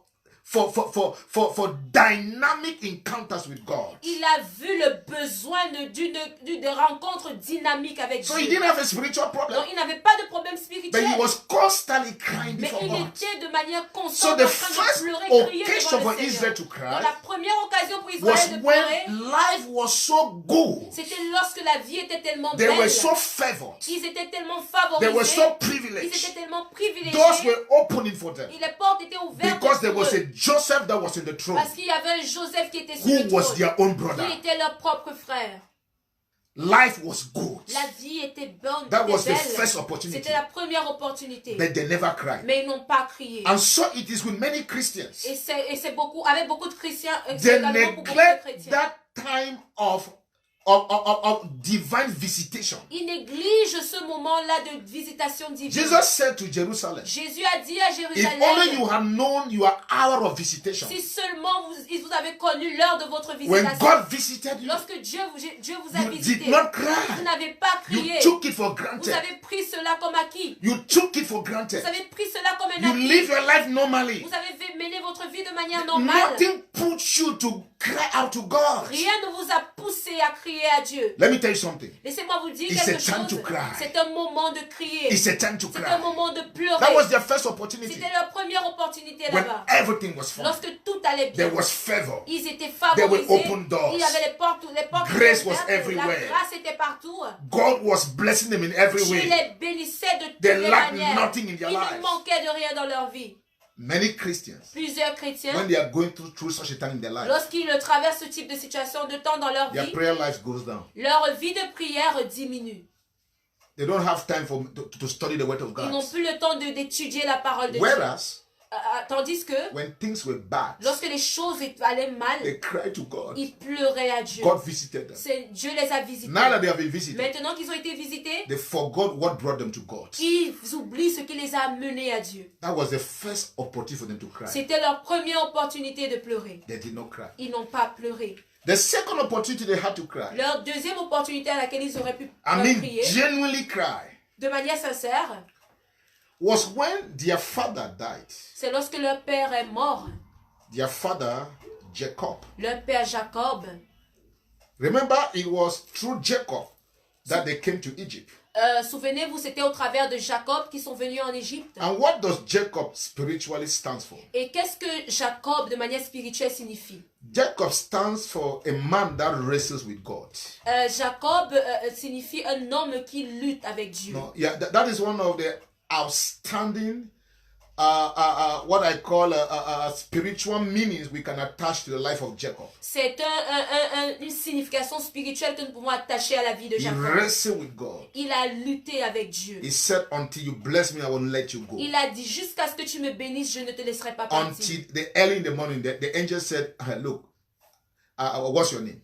dynamic encounters with God. Il a vu le besoin de rencontres dynamiques avec So he Dieu. didn't have a spiritual problem. Donc il n'avait pas de problème But spirituel. he was constantly crying Mais before il God. était de manière So constante the en train de first pleurer, crier occasion devant for le Israel Seigneur. to cry Donc la première occasion pour was Israël de pleurer, when life was so good. c'était lorsque la vie était tellement They belle. were so favored. Ils étaient tellement They were favorisés. so Ils privileged. étaient tellement privilégiés. Doors were opening for them. Et les portes étaient ouvertes Because there pour was eux. a Joseph that was in the throne, Parce qu'il y avait un Joseph qui était sur who le was trône, their own brother. qui était leur propre frère. Life was good. La vie était bonne, That was était the belle. first opportunity. C'était la première opportunité. But they never cried. Mais ils n'ont pas crié. And so it is with many Christians. Et c'est beaucoup, avec beaucoup de chrétiens, c'est They également pour beaucoup de neglect chrétiens. that time of divine visitation. Ils négligent ce moment-là de visitation divine. Jesus said to Jerusalem, Jésus a dit à if Jérusalem, only you had known your hour of visitation. si seulement vous avez connu l'heure de votre When visitation, God visited you, lorsque Dieu vous a you visité, did not vous cry. n'avez pas You crié. took it for Vous granted. avez pris cela comme acquis. You took it for granted. Vous avez pris cela comme un You acquis. live your life normally. Vous avez mené votre vie de manière normale. Nothing puts you to cry out to God. Rien ne vous a poussé à crier à Dieu. Let me tell you something. Laissez-moi vous dire It's quelque a time to chose. cry. C'est un moment de crier. It's a time to C'est un cry. moment de That pleurer. was their first opportunity. C'était leur première opportunité When là-bas. everything was fine, Lorsque tout allait there bien, was favor. ils étaient There were favorisés. open doors. Il y avait les portes Grace étaient was ouvertes. everywhere. La grâce était partout. God was blessing them in every Dieu way. les bénissait de toutes They les lacked manières. nothing in their Ils lives. ne manquaient de rien dans leur vie. Many Christians, Plusieurs chrétiens, when they are going through such a time in their life, lorsqu'ils traversent ce type de situation de temps dans leur their vie, prayer life goes down. leur vie de prière diminue. They don't have time to study the word of Ils n'ont God. plus le temps d'étudier la parole de Dieu. Whereas, Tandis que when things were bad, lorsque les choses allaient mal, they cried to God. ils pleuraient à Dieu. God visited them. Dieu les a visités. Now that they have been visited, Maintenant qu'ils ont été visités, they forgot what brought them to God. ils oublient ce qui les a menés à Dieu. That was the first opportunity for them to cry. C'était leur première opportunité de pleurer. They did not cry. Ils n'ont pas pleuré. The second opportunity they had to cry, Leur deuxième opportunité à laquelle ils auraient pu I mean crier genuinely cry, de manière sincère, was when their father died. c'est lorsque leur père est mort. Their father, Jacob. Leur père Jacob. Remember, it was through Jacob that they came to Egypt. Souvenez-vous, c'était au travers de Jacob qu'ils sont venus en Égypte. And what does Jacob spiritually stands for? Et qu'est-ce que Jacob de manière spirituelle signifie? Jacob stands for a man that wrestles with God. Jacob signifie un homme qui lutte avec Dieu. No, yeah, that is one of the outstanding, what I call spiritual meanings we can attach to the life of Jacob. C'est une signification spirituelle que nous pouvons attacher à la vie de He Jacob. wrestled with God. Il a lutté avec Dieu. He said, until you bless me, I won't let you go. Il a dit, jusqu'à ce que tu me bénisses, je ne te laisserai pas partir. Until early in the morning, the angel said, look, what's your name?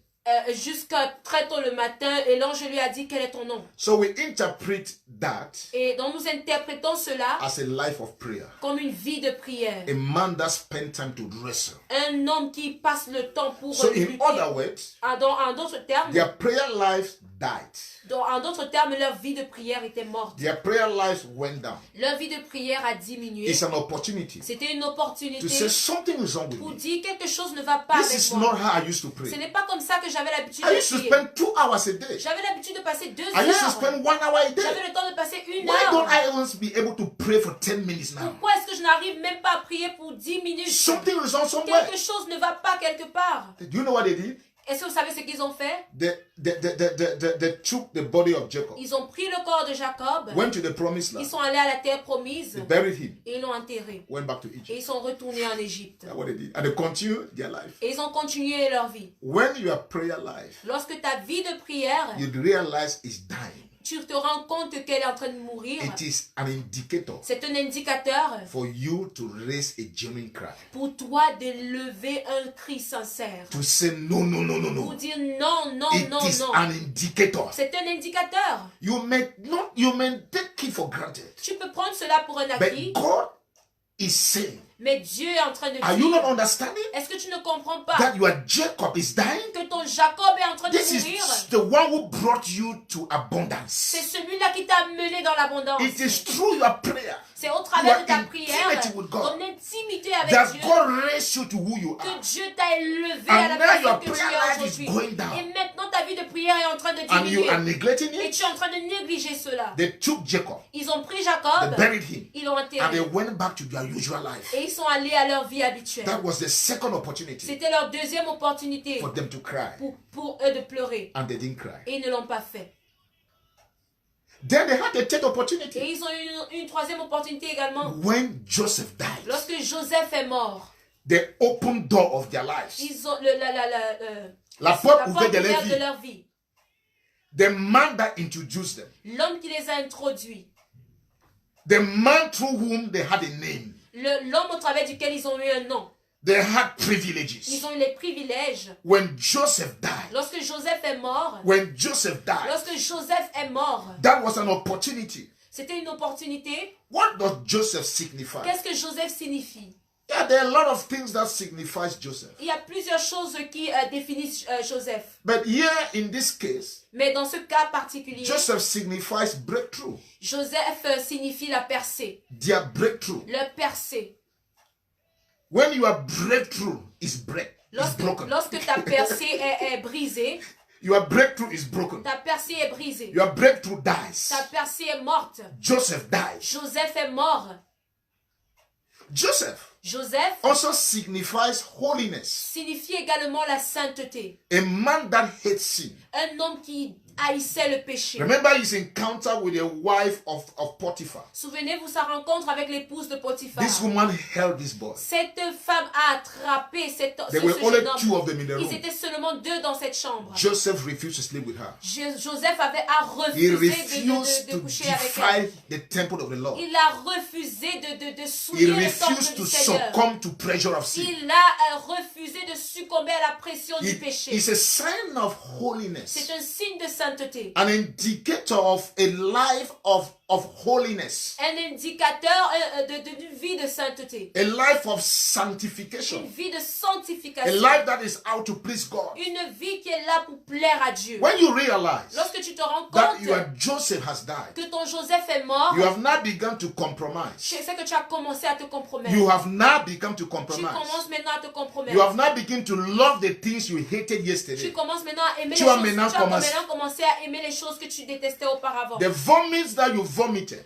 jusqu'à très tôt le matin, et l'ange lui a dit, quel est ton nom? So we interpret that Et donc nous interprétons cela as a life of prayer. comme une vie de prière. A man that spent time to wrestle. Un homme qui passe le temps pour So in lutter. other words, En d'autres termes, their prayer life died. en d'autres termes, leur vie de prière était morte. Their prayer life went down. Leur vie de prière a diminué. It's an opportunity C'était une to opportunité say something is wrong with pour me. dire quelque chose ne va pas This avec is moi. not how I used to Ce pray. n'est pas comme ça que j'avais l'habitude I de used to prier. spend 2 hours a day. J'avais l'habitude de passer 2 I used to heures. spend 1 hour a day. J'avais le temps de passer 1 Why don't heure. I even be able to pray for 10 minutes now? Pourquoi est-ce que je n'arrive même pas à prier pour 10 minutes? Something is wrong somewhere. Quelque chose ne va pas quelque part. Do you know what they did? Est-ce que vous savez ce qu'ils ont fait? They took the body of Jacob, Ils ont pris le corps de Jacob. went to the promised Ils land, sont allés à la terre promise they buried him, et ils l'ont enterré. went back to Et Egypt. ils sont retournés en Égypte. That's what they did. And they continued their life. Et ils ont continué leur vie. When your prayer life, Lorsque ta vie de prière, you realize is dying, tu te rends compte qu'elle est en train de mourir, it is an indicator c'est un indicateur for you to raise a genuine cry. pour toi de lever un cri sincère. To say no, no, no, no, Pour no. dire non, non, It non, is non. an indicator. C'est un indicateur. You may take it for granted. Tu peux prendre cela pour un acquis, But God is saying, mais Dieu est en train de are you not dire, understanding est-ce que tu ne comprends pas that your Jacob is dying? que ton Jacob est en train de This mourir? is the one who brought you to C'est abundance. celui-là qui t'a mené dans l'abondance. It is through your prayer C'est au travers de ta Your prière, intimacy with God. ton intimité avec that Dieu, God raised you to who you are. que Dieu t'a élevé And à la now personne your que tu prayer es life is aujourd'hui. going down. Et maintenant ta vie de prière est en train de And you are diminuer. neglecting Et it. tu es en train de négliger cela. They took Jacob, Ils ont pris they Jacob, buried him, ils l'ont and they enterré. went back to their usual life. Et ils sont allés à leur vie habituelle. That was the second opportunity C'était leur deuxième opportunité for them to cry, pour eux de pleurer. and they didn't cry. Et ils ne l'ont pas fait. Then they had the third Et opportunity ils ont eu une troisième opportunité également. when Joseph died. Lorsque Joseph est mort, The open door of their lives. ils ont La la porte porte ouverte de leur ouverte de vie. leur vie. The man that introduced them. L'homme qui les a introduits. The man through whom they had a name. L'homme au travers duquel ils ont eu un nom. They had privileges. Ils ont eu les privilèges. When Joseph died, Lorsque Joseph est mort, lorsque Joseph died, that was an opportunity. c'était une opportunité. What does Joseph signify? Qu'est-ce que Joseph signifie? Yeah, there are a lot of things that signifies Joseph. Il y a plusieurs choses qui définissent Joseph. But here in this case, Mais dans ce cas particulier, Joseph signifies breakthrough. Joseph signifie la percée. Their breakthrough. Le percée. When your breakthrough is broken. Lorsque ta percée est brisée, Your breakthrough is broken. ta percée est brisée. Your breakthrough dies. Ta percée est morte. Joseph died. Joseph est mort. Joseph also signifies holiness. signifie également la sainteté. A man that hates sin. Un homme qui haïssait le péché. Remember his encounter with the wife of Potiphar. Souvenez-vous sa rencontre avec l'épouse de Potiphar. This woman held this boy. Cette femme a attrapé ce There were only jeune two homme. of them in the Ils room. étaient seulement deux dans cette chambre. Joseph refused to sleep with her. Joseph avait He refusé refused de to coucher avec elle. defy the temple of the Lord. Il a refusé de He souiller le temple refused to du Seigneur. succumb to pressure of sin. Il a refusé de succomber à la pression du It péché. is a sign of holiness. C'est un signe de sainteté. An indicator of a life of holiness. Un indicateur d'une vie de sainteté. A life of Une sanctification. vie de A sanctification. life that is out to please God. Une vie qui est là pour plaire à Dieu. When you realize Lorsque tu te rends that compte your Joseph has died, que ton Joseph est mort, you have now begun to compromise. c'est que tu as commencé à te compromettre. You have now begun to Tu compromise. commences maintenant à te You compromettre. have now begun to love the things you hated Tu yesterday. commences maintenant à aimer les Tu as choses. maintenant Tu as commencé- maintenant commencé à aimer les choses que tu détestais auparavant. The vomits that you vomited,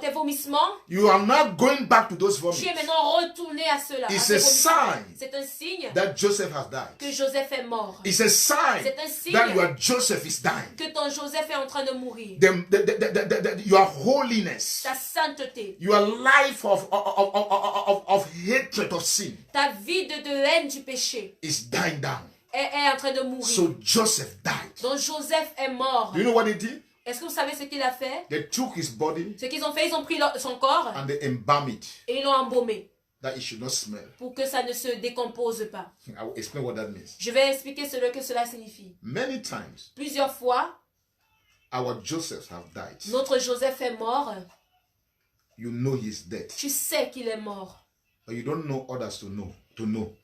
Tes vomissements, you are now going back to those tu vomits. es maintenant retourné à cela. à It's tes a vomissements. sign C'est un signe that Joseph has died. que Joseph est mort. It's a sign C'est un signe that your Joseph is dying. que ton Joseph est en train de mourir. Your holiness, Ta sainteté, your life of hatred of sin ta vie de haine du péché is dying down. est en train de mourir. So Joseph died. Donc Joseph est mort. Do you know what he did? Est-ce que vous savez ce qu'il a fait? They took his body Ce qu'ils ont fait, ils ont pris son corps and they embalmed it. et ils l'ont embaumé. that it should not smell. pour que ça ne se décompose pas. I will explain what that means. Je vais expliquer ce que cela signifie. Many times, Plusieurs fois, our Josephs have died. notre Joseph est mort. You know he's dead, Tu sais qu'il est mort. but you don't know others to know.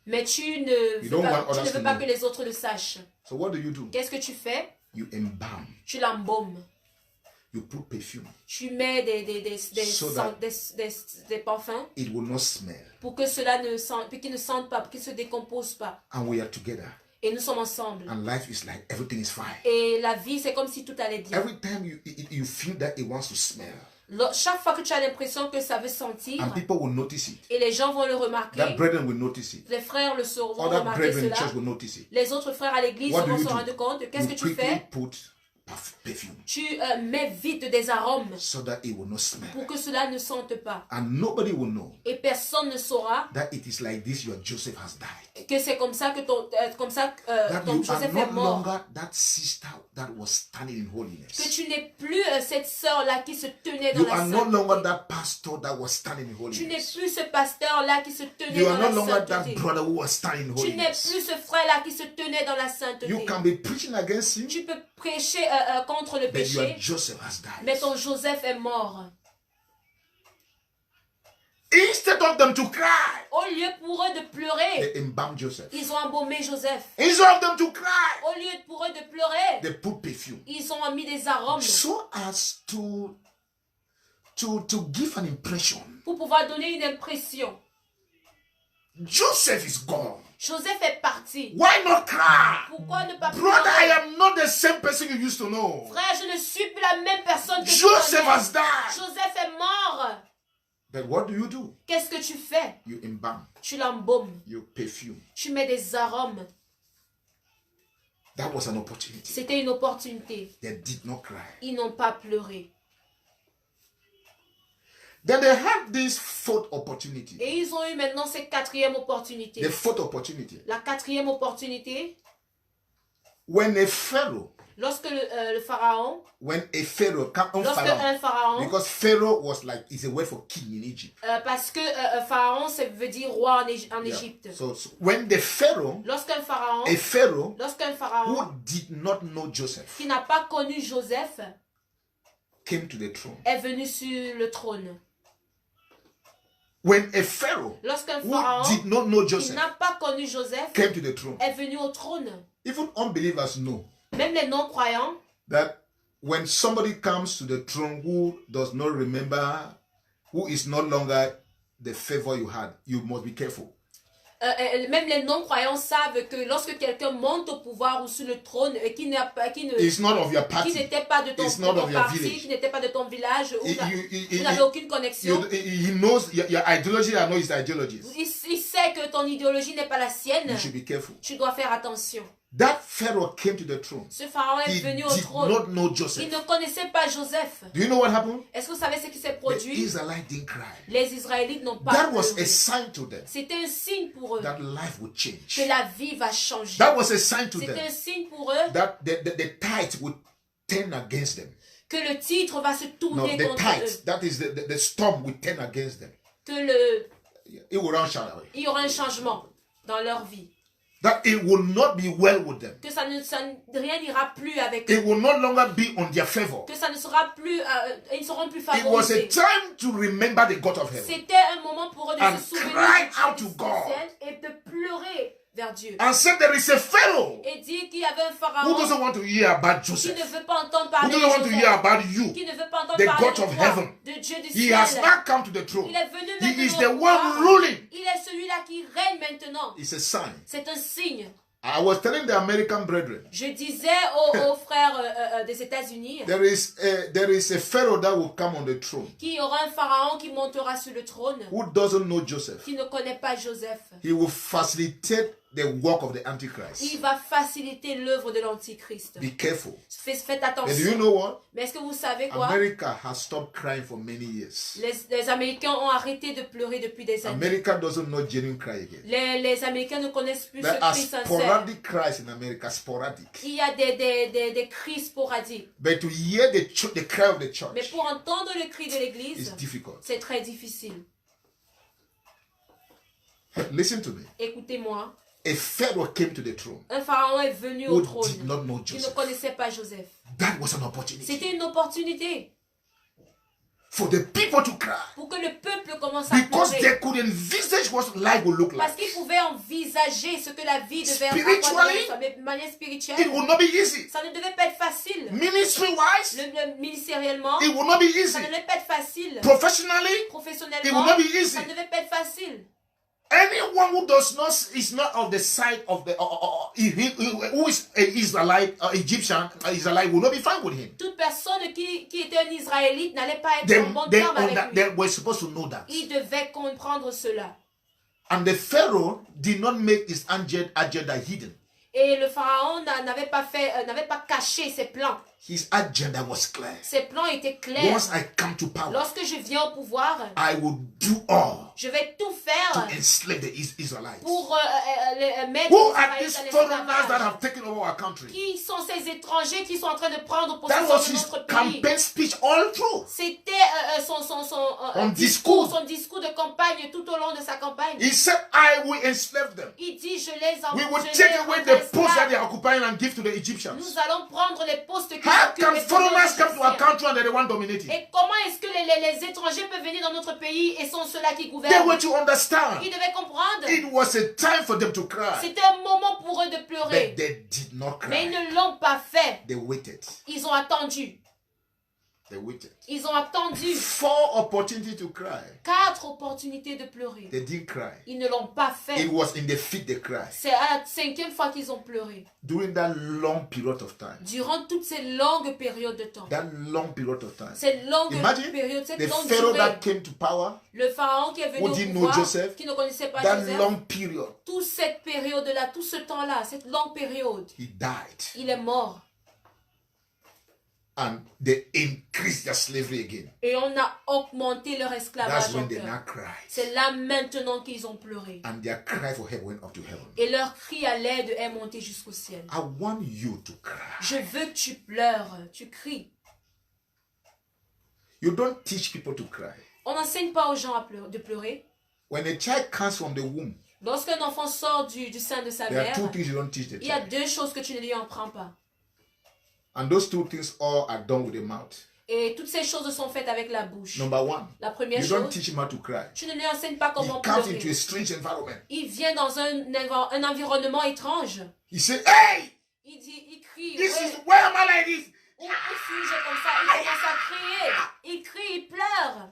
Mais tu ne veux don't want pas, others to pas know. que les autres le sachent. So what do? Qu'est-ce que tu fais? You embalm. Tu l'embaumes. You put perfume. Tu mets So that des parfums it will not smell. pour que cela ne sente, pour qu'il ne sente pas, pour qu'il ne se décompose pas. And we are together. Et nous sommes ensemble. And life is like everything is fine. Et la vie, c'est comme si tout allait bien. Every time you feel that it wants to smell. Chaque fois que tu as l'impression que ça veut sentir, And people will notice it. et les gens vont le remarquer, That brethren will notice it. les frères le sauront, vont Other remarquer brethren in cela, church will notice it. les autres frères à l'église What vont do you se do? rendre compte. Qu'est-ce que You tu quickly fais? put perfume Tu mets vite des arômes so that it will not smell. pour que cela ne sente pas. And nobody will know Et personne ne saura that it is like this your Joseph has died. que c'est comme ça que ton That ton you are Joseph est no mort. longer that sister that was standing in Que holiness. tu n'es plus cette sœur-là qui se tenait dans You la are no longer sainteté. that pastor that was standing in Tu n'es holiness. plus ce pasteur-là qui se tenait You dans are la no longer that sainteté. brother who was standing in Tu n'es holiness. plus ce frère-là qui se tenait dans la sainteté. You can be preaching against him, Tu peux prêcher contre le but your péché, Joseph has mais died. ton Joseph est mort. Instead of them to cry, Au lieu pour eux de pleurer, they embalm Joseph. ils ont embaumé Joseph. Instead of them to cry, Au lieu pour eux de pleurer, they put perfume. ils ont mis des arômes So as to give an impression. pour pouvoir donner une impression. Joseph is gone. Joseph est parti. Why not cry? Pourquoi ne pas Brother, I pleurer? am not the same person you used to know. Frère, je ne suis plus la même personne que tu Joseph connais. has died. Joseph est mort. But what do? Qu'est-ce que tu fais? You embalm, Tu l'embaumes. you perfume. Tu mets des arômes. That was an opportunity. C'était une opportunité. They did not cry. Ils n'ont pas pleuré. Then they had this fourth opportunity. Et ils ont eu maintenant cette quatrième opportunité. The fourth opportunity. La quatrième opportunité, When a Pharaoh, lorsque le pharaon, lorsque un pharaon, because Pharaoh was like, it's a word for king in Egypt. parce que pharaon, ça veut dire roi en Yeah. Égypte. So when the Pharaoh, Lorsqu'un pharaon, who pharaon did not know Joseph, qui n'a pas connu Joseph came to the throne. est venu sur le trône. When a Pharaoh Lorsqu'un who pharaon did not know qui Joseph n'a pas connu Joseph came to the throne, est venu au trône. even unbelievers know Même les non-croyants, that when somebody comes to the throne who does not remember, who is no longer the favor you had, you must be careful. même les non-croyants savent que lorsque quelqu'un monte au pouvoir ou sur le trône et qui It's not of your qui party. n'était pas de ton, It's not of your parti, village. qui n'était pas de ton village, où He- vous n'avez aucune connexion. he knows your ideology. I know his ideologies. Il sait que ton idéologie n'est pas la sienne. You should be careful. Tu dois faire attention. That Pharaoh came to the throne. Ce pharaon est He venu au did trône. not know Il Joseph. ne connaissait pas Joseph. Do you know what happened? Est-ce que vous savez ce qui s'est The produit? Israelites didn't cry. Les Israélites n'ont pas That was a pleuré. sign to them C'était un signe pour eux that life would change. que la vie va changer. That was a sign to C'était un them signe pour eux that the tide would turn against them. que le titre va se No, tourner the contre tide, eux. that is the storm would turn against them. Que It will run shallow away. il y aura un changement dans leur vie. That it will not be well with them. Que rien n'ira plus avec It eux. will no longer be on their favor. Que ça ne sera plus, ils ne seront plus It was a favorisés. time to remember the God of heaven C'était un moment pour eux de and se souvenir cry de out Dieu to du God ciel et de pleurer vers Dieu. and said there is a Pharaoh Et dire qu'il y avait un who pharaon doesn't want to hear about qui ne Joseph, veut pas entendre who parler de doesn't want to hear Joseph, about you. qui ne veut pas entendre the parler God de of toi, heaven. de Dieu du He has ciel. now come to the throne. Il est venu He is maintenant the au pouvoir. one ruling. Il est celui-là qui règne maintenant. It's a sign. C'est un signe. I was telling the American brethren, Je disais aux frères des États-Unis there is a Pharaoh that will come on the throne qu'il y aura un pharaon qui montera sur le trône, who doesn't know Joseph. qui ne connaît pas Joseph. He will facilitate the work of the Il Antichrist. va faciliter l'œuvre de l'Antichrist. Be careful. Faites And do you attention. know what? Mais est-ce que vous savez quoi? America has stopped crying for many years. Les Américains ont arrêté de pleurer depuis des années. America doesn't know genuine cry again. Les Américains ne connaissent plus There ce are cri sincère. sporadic cries in America, sporadic. Il y a des cris sporadiques. But to hear the cry of the Mais church pour entendre le cri de is l'église, difficult. c'est très difficile. Listen to me. Écoutez-moi. A Pharaoh came to the throne Un pharaon est venu au who trône. did not know Il ne Joseph. connaissait pas Joseph. That was an opportunity C'était une opportunité for the people to cry pour que le peuple commence à because pleurer. they could envisage what life would look Parce like. qu'ils pouvaient envisager ce que la vie devait avoir Spiritually, de manière spirituelle. It would not be easy. Ça ne devait pas être facile. Ministry-wise, Ministériellement, it would not be ça easy. ne devait pas être facile. Professionally, it would Professionnellement, not be easy. ça ne devait pas être facile. Anyone who does not is not of the side of the who is a Israelite, Egyptian, Israelite will not be fine with him. Toute personne qui était un Israélite n'allait pas être en bon terme avec lui. They were supposed to know that. Il devait comprendre cela. And the Pharaoh did not make his agenda hidden. Et le pharaon n'avait pas caché ses plans. His agenda was clear. Ses plans étaient clairs. Once I come to power, Lorsque je viens au pouvoir, I will do all je vais tout to faire enslave the Israelites. pour mettre Who les are Israélites these en foreigners that esclavage. have taken over our country? Qui sont ces étrangers qui sont en train de prendre That possession was de his notre pays? campaign speech all through. C'était Son son discours. discours de campagne tout au long de sa campagne. He said, I will enslave them. Il dit, je les We will je take les away rendrai the posts that they esclaves. are occupying and give to the Egyptians. Nous allons prendre les postes qui How occupent can les foreigners come to our Égyptiens. country and they're the one dominating? Et comment est-ce que les étrangers peuvent venir dans notre pays et sont ceux-là qui They gouvernent? were to understand. Ils devaient comprendre. It was a time for them to cry. C'était un moment pour eux de But pleurer. they did not Mais ils cry. ne l'ont pas fait. They waited. Ils ont attendu. They waited. Ils ont attendu 4 opportunities to cry. 4 opportunités de pleurer. They didn't cry. Ils ne l'ont pas fait. It was in the fit they cried. C'est à la 5e fois qu'ils ont pleuré. During that long period of time. Durant toutes ces longues périodes de temps. That long period of time. Cette longue Imagine période, cette the longue Pharaoh durée. that came to power, Le pharaon qui est venu who au didn't know pouvoir, Joseph, qui ne connaissait pas that Joseph. long period, Toute cette période-là, tout ce temps-là, cette longue période, he died. il est mort. And they increased their slavery again. Et on a augmenté leur esclavage That's when they encore. now cried. C'est là maintenant qu'ils ont pleuré. And their cry for help went up to heaven. Et leur cri à l'aide est monté jusqu'au ciel. I want you to cry. Je veux que tu pleures, tu cries. You don't teach people to cry. On n'enseigne pas aux gens de pleurer. When a child comes from the womb, Lorsqu'un enfant sort du sein de sa there are mère, 2 things you don't teach the il y a child. 2 choses que tu ne lui apprends pas. And those 2 things all are done with the mouth. Et toutes ces choses sont faites avec la bouche. Number 1, La première you don't chose, teach him how to cry. tu ne lui enseignes pas He comment comes into a pleurer. strange environment. Il vient dans un environnement étrange. He says, hey, Il crie. this Ouais. is, why am I like this? Où suis-je comme ça? Il commence à crier. Il crie, il pleure.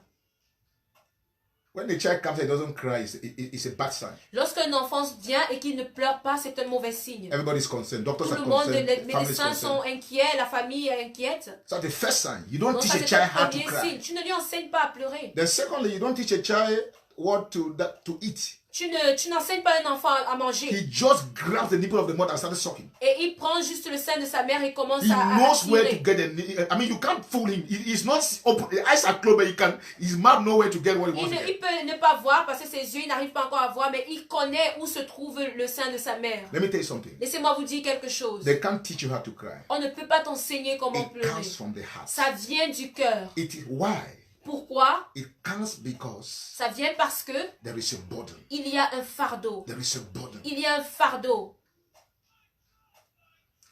When the child comes and doesn't cry, it's a bad sign. Lorsqu'un enfant vient et qu'il ne pleure pas, c'est un mauvais signe. Everybody's concerned. Doctors Tout are le monde, concerned. les Families médecins sont concerned. inquiets, la famille est inquiète. So that's the first sign. You don't Donc ça, teach a c'est child un how to premier cry. signe. Tu ne lui enseignes pas à pleurer. Then secondly, you don't teach a child what to eat. Tu n'enseignes pas un enfant à manger. He just grabs the nipple of the mother and starts sucking. Et il prend juste le sein de sa mère et commence He à knows where to tirer. get the. I mean, you can't fool him. He's not open. The eyes are closed, but his mouth knows where to get what he wants to Il get. peut ne pas voir parce que ses yeux n'arrivent pas encore à voir, mais il connaît où se trouve le sein de sa mère. Let me tell you something. Laissez-moi vous dire quelque chose. They can't teach you how to cry. On ne peut pas t'enseigner comment It pleurer. comes from the heart. Ça vient du cœur. Why? Pourquoi? It comes because Ça vient parce que there is a burden. il y a un fardeau. There is a burden. Il y a un fardeau.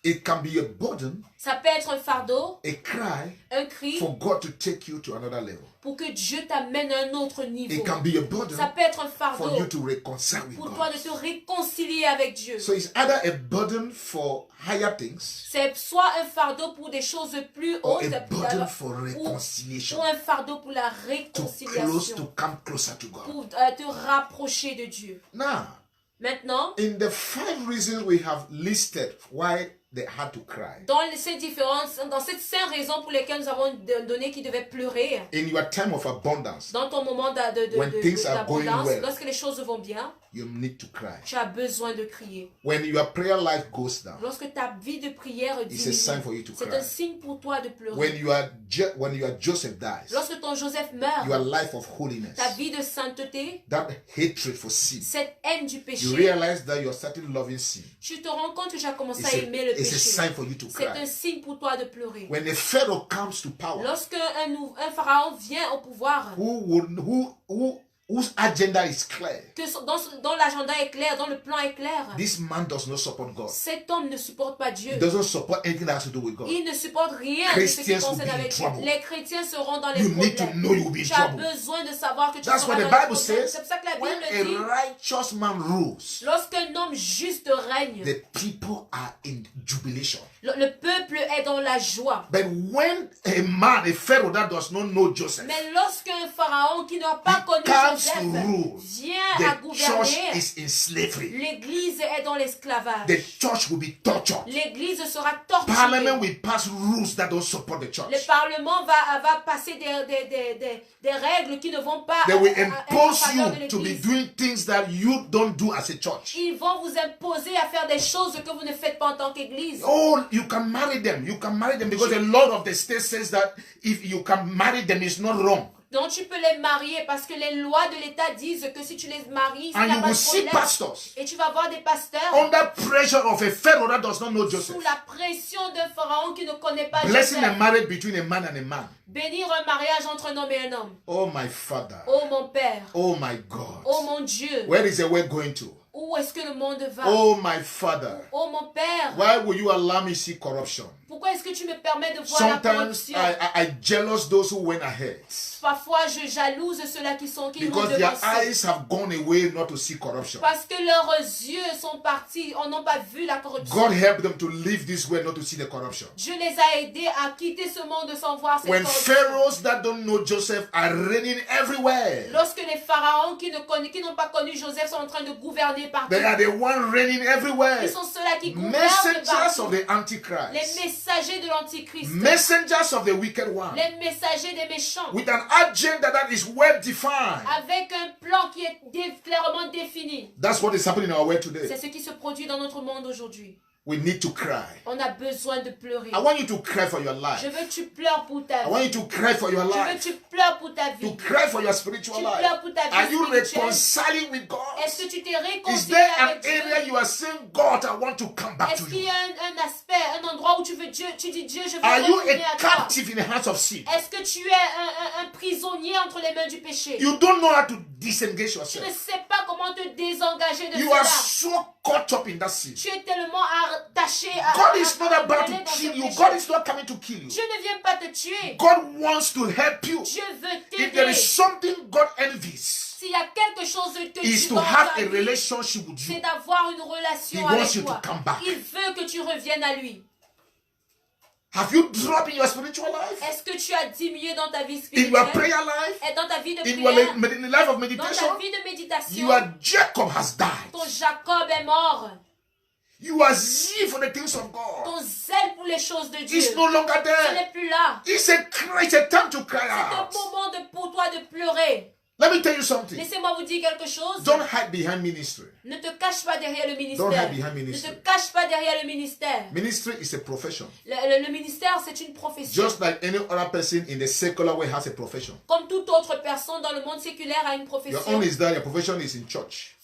It can be a burden, Ça peut être un fardeau, a cry un cri for God to take you to another level. pour que Dieu t'amène à un autre niveau. It can be a burden Ça peut être un for fardeau you to reconcile with pour toi God. de te réconcilier avec Dieu. So it's either a burden for higher things C'est soit un fardeau pour des choses plus or hautes, a burden for ou reconciliation. un fardeau pour la To réconciliation, come closer to God. pour te rapprocher de Dieu. Now, Maintenant, in the 5 reasons we have listed why they had to cry, dans ces différences, dans ces 5 raisons pour lesquelles nous avons donné qu'ils devaient pleurer, in your time of abundance, dans ton moment When things are going d'abondance, well, lorsque les choses vont bien, you need to cry. tu as besoin de crier. When your prayer life goes down, Lorsque ta vie de prière it's a sign for diminue, you to c'est cry. un signe pour toi de pleurer. When your Joseph dies, Lorsque ton Joseph meurt, your life of holiness, ta vie de sainteté, that hatred for sin, cette haine du you péché, realize that you're starting loving sin. tu te rends compte que tu as commencé It's à aimer le a péché. sign for you to C'est un cry. signe pour toi de pleurer. When a Pharaoh comes to power, Lorsque un pharaon vient au pouvoir, who whose agenda is clear. Dont l'agenda est clair, dont le plan est clair. This man does not support God. Cet homme ne supporte pas Dieu. He doesn't support anything that has to do with God. Il ne supporte rien de ce qui Christians will concerne be in avec Dieu. trouble. Les chrétiens seront dans les You need to problèmes. know you will be in Tu as trouble. besoin de savoir que tu That's seras what dans the les Bible problèmes. says. C'est pour ça que la When Bible dit, a righteous man rules, lorsqu'un homme juste règne, the people are in jubilation. le peuple est dans la joie. But when a Pharaoh that does not know Joseph, Mais lorsqu'un pharaon qui n'a pas he connu comes Joseph to rule, vient à the church gouverner, is in slavery. l'église est dans l'esclavage. The church will be tortured. L'église sera torturée. Parliament will pass rules that don't support the Le church. Parlement va passer des règles qui ne vont pas They will être en impose faveur de you to be l'église. doing things that you don't do as a church. Ils vont vous imposer à faire des choses que vous ne faites pas en tant qu'église. Oh, you can marry them. You can marry them because the law of the state says that if you can marry them, it's not wrong. Donc tu peux les marier parce que les lois de l'État disent que si tu les maries, il And n'y a you pas will de see problème. pastors Et tu vas voir des pasteurs under pressure of a Pharaoh that does not know Joseph, sous la pression d'un pharaon qui ne connaît pas blessing a Joseph. marriage between a man and a man. Bénir un mariage entre un homme et un homme. Oh, my Father. Oh mon Père, Oh, my God. oh mon Dieu, Where is the world going to? où est-ce que le monde va? Oh, my Father. Oh mon Père, Why will you allow me see corruption? pourquoi est-ce que tu me permets de voir la Sometimes corruption? I jealous those who went ahead Parfois, je jalouse ceux-là qui ont because their devancé. eyes have gone away not to see corruption. Parce que leurs yeux sont partis, on n'a pas vu la corruption. God help them to leave this way not to see the corruption. Dieu les a aidés à quitter ce monde sans voir cette When corruption. pharaohs that don't know Joseph are reigning everywhere, Lorsque les pharaons qui n'ont pas connu Joseph sont en train de gouverner partout, they are the one reigning everywhere. ils sont ceux-là qui gouvernent Messengers partout. of the Antichrist, Les messagers de l'Antichrist, messengers of the wicked one, les messagers des méchants, with an agenda that is well defined. avec un plan qui est clairement défini. That's what is happening in our world C'est today. ce qui se produit dans notre monde aujourd'hui. We need to cry. On a besoin de pleurer. I want you to cry for your Je life. veux que tu pleures pour ta I vie. want you to cry for your Je veux que life. tu pleures pour ta vie. To cry for your spiritual Tu life. pleures pour ta vie Are you spirituelle. reconciling with God? Est-ce que tu t'es Is réconcilié there an avec area Dieu? you are saying, God, I want to come back Est-ce to qu'il y you? a un aspect, un endroit où tu veux Dieu, tu dis Dieu, je veux Are you retourner a à toi? captive in the hands of sin? Est-ce que tu es un prisonnier entre les mains du péché? You don't know how to disengage Tu ne yourself. sais pas comment te désengager de You are cela. so caught up in that sin. Tu es tellement attaché à God is not about aller to dans kill ce you. péché. God is not coming to kill you. Dieu ne vient pas te tuer. God wants to help you. Dieu veut If there t'aider. is something God envies, S'il y a quelque chose que is tu to dois have dans a ta vie, relationship with c'est you. d'avoir une relation He wants avec you toi. to come back. Il veut que tu reviennes à lui. Have you dropped in your spiritual life? Est-ce que tu as diminué dans ta vie In your spirituelle? prayer life? Et dans ta vie de In your prière? in the life of Dans meditation? ta vie de méditation? Your Jacob has died. Ton Jacob est mort. You are zeal for the things of God. Ton zèle pour les choses de Dieu. It's no longer Ce there. n'est plus là. It's a cry. It's a time to cry C'est un out. moment pour toi de pleurer. Let me tell you something. Laissez-moi vous dire quelque chose. Don't hide behind ministry. Ne te cache pas derrière le Don't ministère. hide behind Ne ministry. te cache pas derrière le ministère. Ministry is a profession. Le ministère, c'est une profession. Just like any other person in the secular way has a profession. Comme toute autre personne dans le monde séculaire a une Your profession. own is that your profession is in church.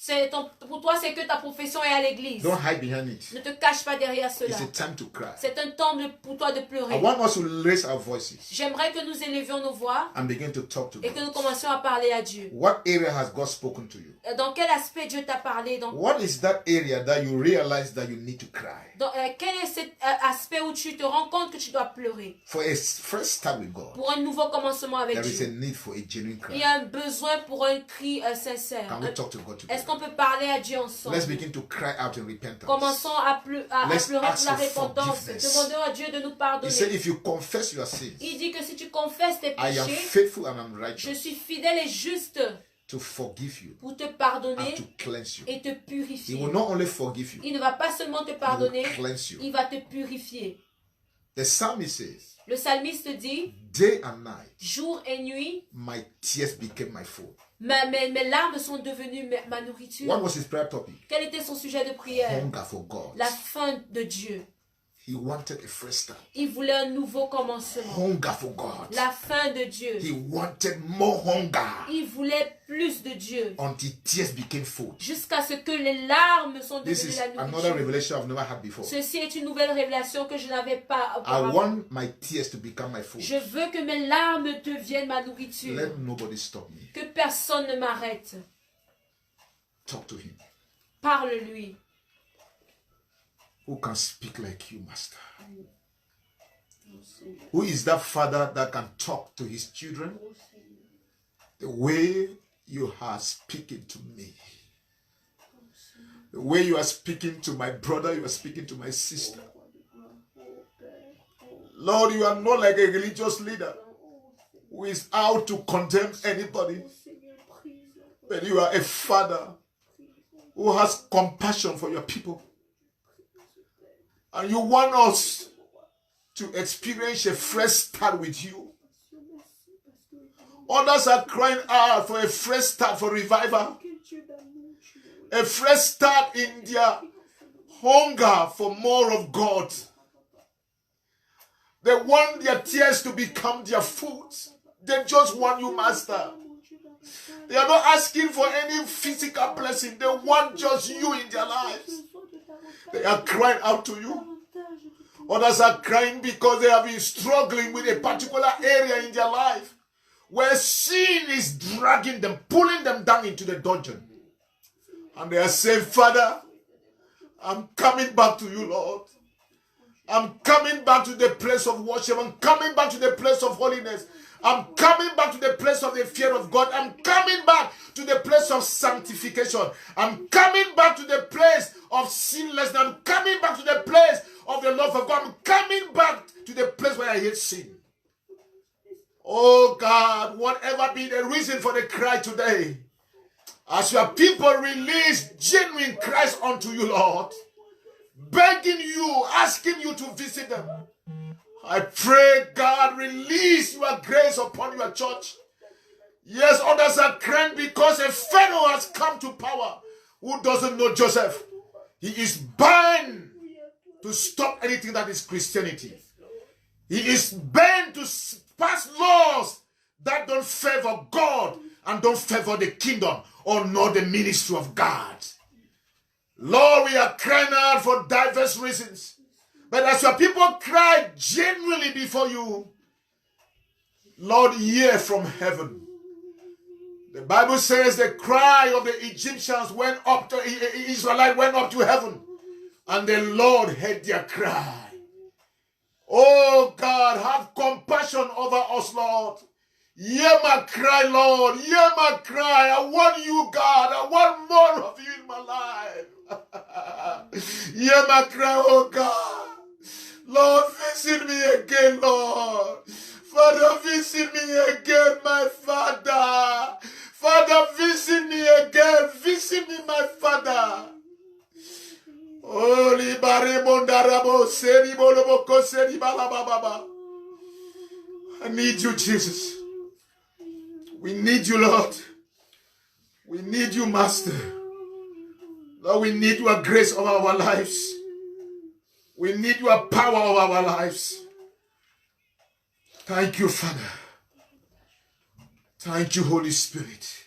Pour toi, c'est que ta profession est à l'église. Don't hide behind it. Ne te cache pas derrière cela. It's a time to cry. C'est un temps pour toi de I pleurer. want us to raise our voices J'aimerais que nous élevions nos voix and begin to talk to et que nous God. commencions à parler à Dieu. What area has God spoken to you? Dans quel aspect Dieu t'a parlé? What is that area that you realize that you need to cry? Quel est cet aspect où tu te rends compte que tu dois pleurer? For a first start with God, Pour un nouveau commencement avec there is a Dieu. need for a genuine Il y cry. a un besoin pour un cri sincère. Can we talk to God Est-ce together? qu'on peut parler à Dieu ensemble? Let's begin to cry out in repentance. Commençons à pleurer Let's pour ask la for repentance. forgiveness. Demandons à Dieu de nous He said, pardonner. if you confess your sins, Il dit que si tu confesses tes I am péchés, faithful and I'm je righteous suis fidèle et juste to forgive you pour te and pardonner to cleanse you. et te He purifier. will not only forgive you, Il ne va pas seulement te he will pardonner, cleanse you. il va te purifier. The psalmist says, Le psalmiste dit, day and night, jour et nuit, my tears became my food. mes larmes sont devenues ma nourriture. What was his prayer topic? Quel était son sujet de prière? Hunger for God. La faim de Dieu. He wanted a fresh start. Il voulait un nouveau commencement. Hunger for God. La faim de Dieu. He wanted more hunger. Il voulait plus de Dieu. Until tears became food. Jusqu'à ce que les larmes sont This devenues is la another nourriture. revelation I've never had before. Ceci est une nouvelle révélation que je n'avais pas I auparavant. want my tears to become my food. Je veux que mes larmes deviennent ma nourriture. Let nobody stop me. Que personne ne m'arrête. Talk to him. Parle-lui. Who can speak like you, Master? Who is that father that can talk to his children the way you are speaking to me? The way you are speaking to my brother, you are speaking to my sister. Lord, you are not like a religious leader who is out to condemn anybody. But you are a father who has compassion for your people. And you want us to experience a fresh start with you. Others are crying out for a fresh start, for revival. A fresh start in their hunger for more of God. They want their tears to become their food. They just want you, Master. They are not asking for any physical blessing. They want just you in their lives. They are crying out to you. Others are crying because they have been struggling with a particular area in their life where sin is dragging them, pulling them down into the dungeon. And they are saying, Father, I'm coming back to you, Lord. I'm coming back to the place of worship. I'm coming back to the place of holiness. I'm coming back to the place of the fear of God. I'm coming back to the place of sanctification. I'm coming back to the place of sinlessness. I'm coming back to the place of the love of God. I'm coming back to the place where I hate sin. Oh God, whatever be the reason for the cry today, as your people release genuine Christ unto you, Lord, begging you, asking you to visit them, I pray, God, release your grace upon your church. Yes, others are crying because a Pharaoh has come to power who doesn't know Joseph. He is banned to stop anything that is Christianity. He is banned to pass laws that don't favor God and don't favor the kingdom or nor the ministry of God. Lord, we are crying out for diverse reasons. But as your people cry genuinely before you, Lord, hear from heaven. The Bible says the cry of the Egyptians went up to Israelites went up to heaven, and the Lord heard their cry. Oh God, have compassion over us, Lord. Hear my cry, Lord. Hear my cry. I want you, God. I want more of you in my life. Hear my cry, oh God. Lord, visit me again, Lord. Father, visit me again, my Father. Father, visit me again. Visit me, my Father. Holy Barimondarabo, Seriboloboko, Seribalababa. I need you, Jesus. We need you, Lord. We need you, Master. Lord, we need your grace over our lives. We need your power over our lives. Thank you, Father. Thank you, Holy Spirit.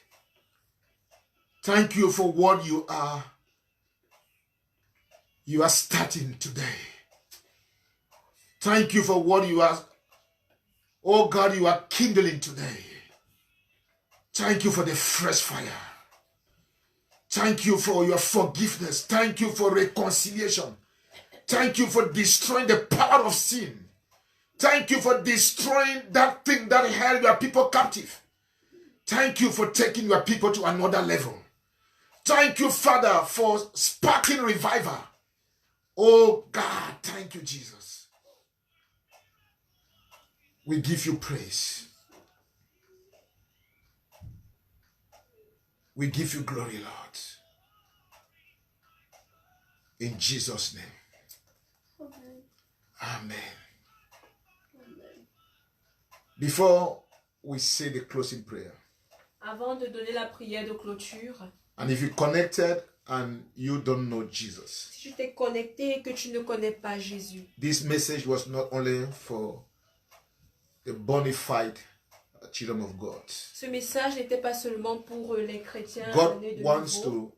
Thank you for what you are. You are starting today. Thank you for what you are. Oh God, you are kindling today. Thank you for the fresh fire. Thank you for your forgiveness. Thank you for reconciliation. Thank you for destroying the power of sin. Thank you for destroying that thing that held your people captive. Thank you for taking your people to another level. Thank you, Father, for sparking revival. Oh God, thank you, Jesus. We give you praise. We give you glory, Lord. In Jesus' name. Amen. Before we say the closing prayer, Avant de donner la prière de clôture, and if you connected and you don't know Jesus, si tu t'es connecté et que tu ne connais pas Jésus, this message was not only for the bona fide children of God. Ce message n'était pas seulement pour les chrétiens God nés de wants nouveau.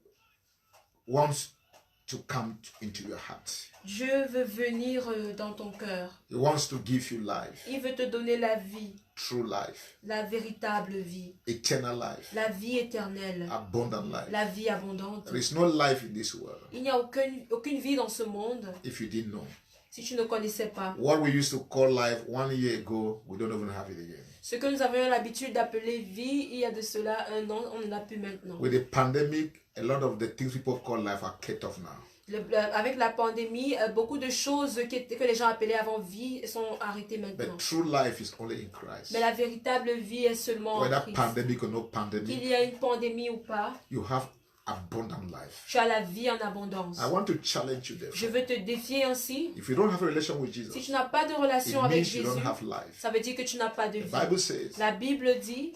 to come into your heart. Dieu veut venir dans ton cœur. He wants to give you life, Il veut te donner la vie, true life, la véritable vie, eternal life, la vie éternelle, abundant life. la vie abondante. There is no life in this world Il n'y a aucune vie dans ce monde if you didn't know. si tu ne connaissais pas. What we used to call life 1 year ago, we don't even have it again. Ce que nous avions l'habitude d'appeler vie, il y a de cela 1 an, on ne l'a plus maintenant. With the pandemic, a lot of the things people call life are cut off now. Avec la pandémie, beaucoup de choses que les gens appelaient avant vie sont arrêtées maintenant. But true life is only in Christ. Mais la véritable vie est seulement en Whether Christ. pandemic or no Qu'il pandemic, y a une pandémie ou pas, you have abundant life. tu as la vie en abondance. I want to challenge you there. Je veux te défier ainsi. If you don't have a relation with Si Jesus, tu n'as pas de relation it avec means you Jésus, don't have life. ça veut dire que tu n'as pas de The vie. Bible says, La Bible dit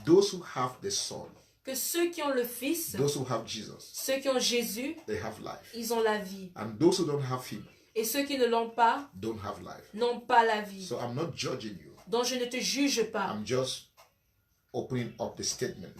those who have the Son, que ceux qui ont le Fils, those who have Jesus, ceux qui ont Jésus, they have life. ils ont la vie. And those who don't have Him Et ceux qui ne l'ont pas, don't have life. n'ont pas la vie. So I'm not judging you. Donc je ne te juge pas. I'm just opening up the statement,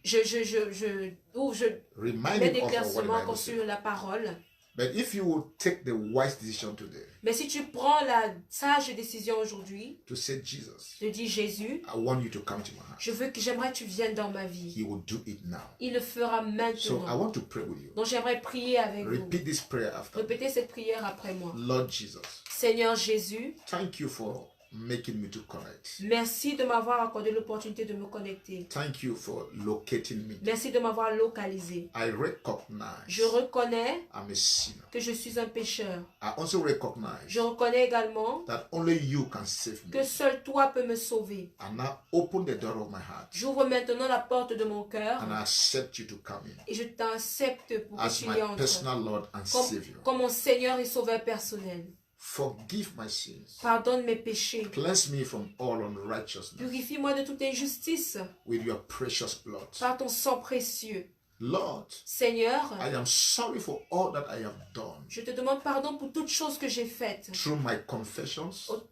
Je mets reminding des us of what the clairsements Bible says. sur la parole. But if you will take the wise decision today Mais si tu prends la sage décision aujourd'hui, to say, Jesus, de dire Jésus, I want you to come to my heart, j'aimerais que tu viennes dans ma vie. He will do it now. Il le fera So I maintenant. want to pray with you. Donc j'aimerais prier avec vous. Repeat this prayer after me. Répétez cette prière après moi. Lord Jesus, Seigneur Jésus, thank you for making me to connect. merci de m'avoir accordé l'opportunité de me connecter. Thank you for locating me. Merci de m'avoir localisé. I recognize Je reconnais I'm a sinner. que je suis un pécheur. I also recognize Je reconnais également that only you can save me. que seul toi peux me sauver. And now open the door of my heart J'ouvre maintenant la porte de mon cœur and I accept you to come in et je t'accepte pour que as tu my y entres personal Lord and Savior. comme mon Seigneur et Sauveur personnel. Forgive my sins. Pardonne mes péchés. Cleanse me from all unrighteousness Purifie-moi de toute injustice with your precious blood. par ton sang précieux. Lord, Seigneur, I am sorry for all that I have done je te demande pardon pour toutes choses que j'ai faites through my confessions,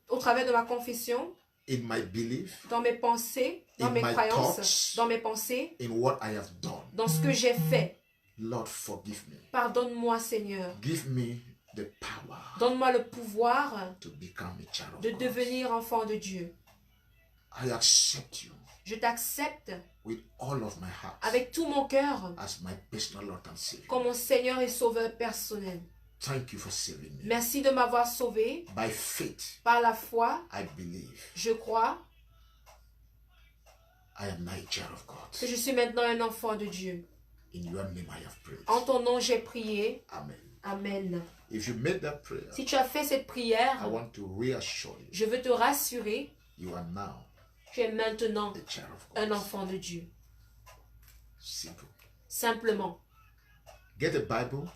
au travers de ma confession, in my belief, dans mes pensées, dans In mes my croyances, thoughts. dans mes pensées, in what I have done. dans ce que j'ai fait. Lord, forgive me. Pardonne-moi, Seigneur. Give me the power Donne-moi le pouvoir to become a child de of God. devenir enfant de Dieu. I accept you Je t'accepte with all of my heart avec tout mon cœur as my personal Lord and Savior. comme mon Seigneur et Sauveur personnel. Thank you for saving me. Merci de m'avoir sauvé. By faith, Par la foi, I believe je crois I am now a child of God. que je suis maintenant un enfant de Dieu. In your name I have prayed. En ton nom, j'ai prié. Amen. Amen. If you made that prayer, Si tu as fait cette I prière, want to reassure you, je veux te rassurer, you are now tu es maintenant a child of un God. enfant de Dieu. Simple. Simplement, Get a Bible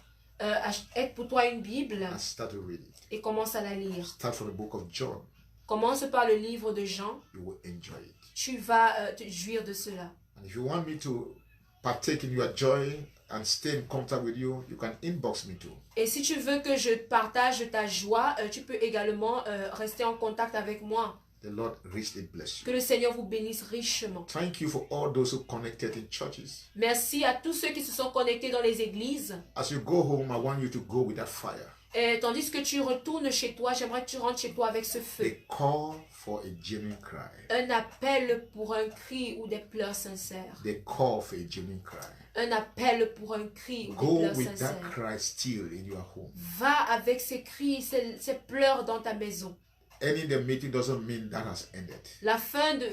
aide pour toi une Bible and start to read it. et commence à la lire. Start from the book of John. Commence par le livre de Jean. You will enjoy it. Tu vas te jouir de cela. And if you want me to partake in your joy and stay in contact with you, you can inbox me too. Et si tu veux que je partage ta joie, tu peux également rester en contact avec moi. The Lord richly bless Que you. le Seigneur vous bénisse richement. Thank you for all those who connected in churches. Merci à tous ceux qui se sont connectés dans les églises. As you go home, I want you to go with that fire. Et tandis que tu retournes chez toi, j'aimerais que tu rentres chez toi avec ce feu. The call for a genuine cry. Un appel pour un cri ou des pleurs sincères. The call for a genuine cry. Un appel pour un cri ou des Go pleurs with that sincères. cry still in your home. Va avec ces cris, ces pleurs dans ta maison. Ending the meeting doesn't mean that has ended. La fin de...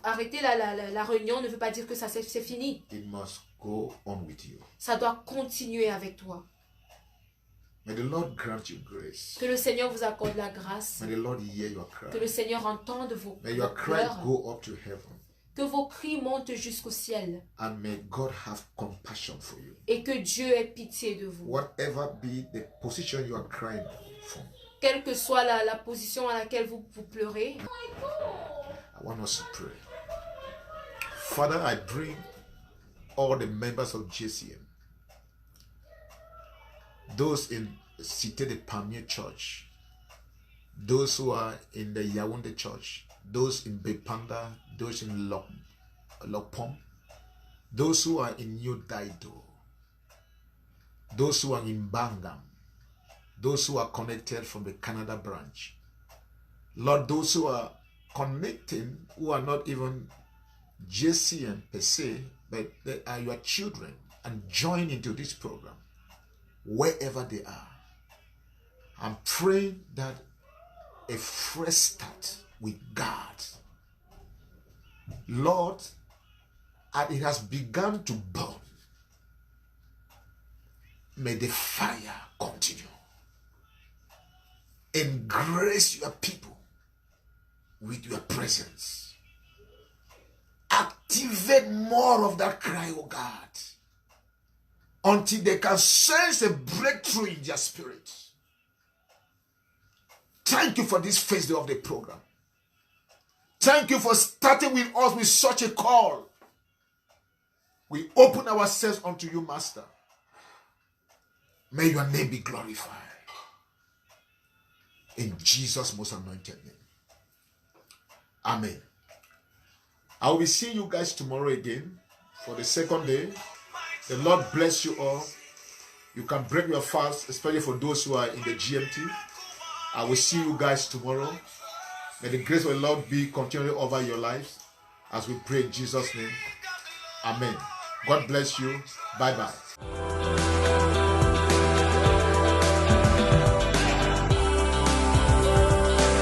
arrêter la réunion ne veut pas dire que ça c'est fini. It must go on with you. Ça doit continuer avec toi. May the Lord grant you grace. Que le Seigneur vous accorde la grâce. May the Lord hear your Que cry. le Seigneur entende vos May your cry pleurs. go up to heaven. Que vos cris montent jusqu'au ciel. And may God have compassion for you. Et que Dieu ait pitié de vous. Whatever be the position you are crying from, Quelle que soit la position à laquelle vous pleurez. I want us to pray. Father, I bring all the members of JCM, those in Cité de Palmier Church, those who are in the Yaoundé Church, those in Bepanda, those in Lopom, those who are in New Daido, those who are in Bangam, those who are connected from the Canada branch. Lord, those who are connecting, who are not even JCM per se, but they are your children and join into this program, wherever they are. I'm praying that a fresh start with God. Lord, and it has begun to burn. May the fire continue. Embrace your people with your presence. Activate more of that cry, oh God, until they can sense a breakthrough in their spirit. Thank you for this first day of the program. Thank you for starting with us with such a call. We open ourselves unto you, Master. May your name be glorified. In Jesus' most anointed name. Amen. I will be seeing you guys tomorrow again for the second day. The Lord bless you all. You can break your fast, especially for those who are in the GMT. I will see you guys tomorrow. May the grace of the Lord be continually over your lives as we pray in Jesus' name. Amen. God bless you. Bye-bye.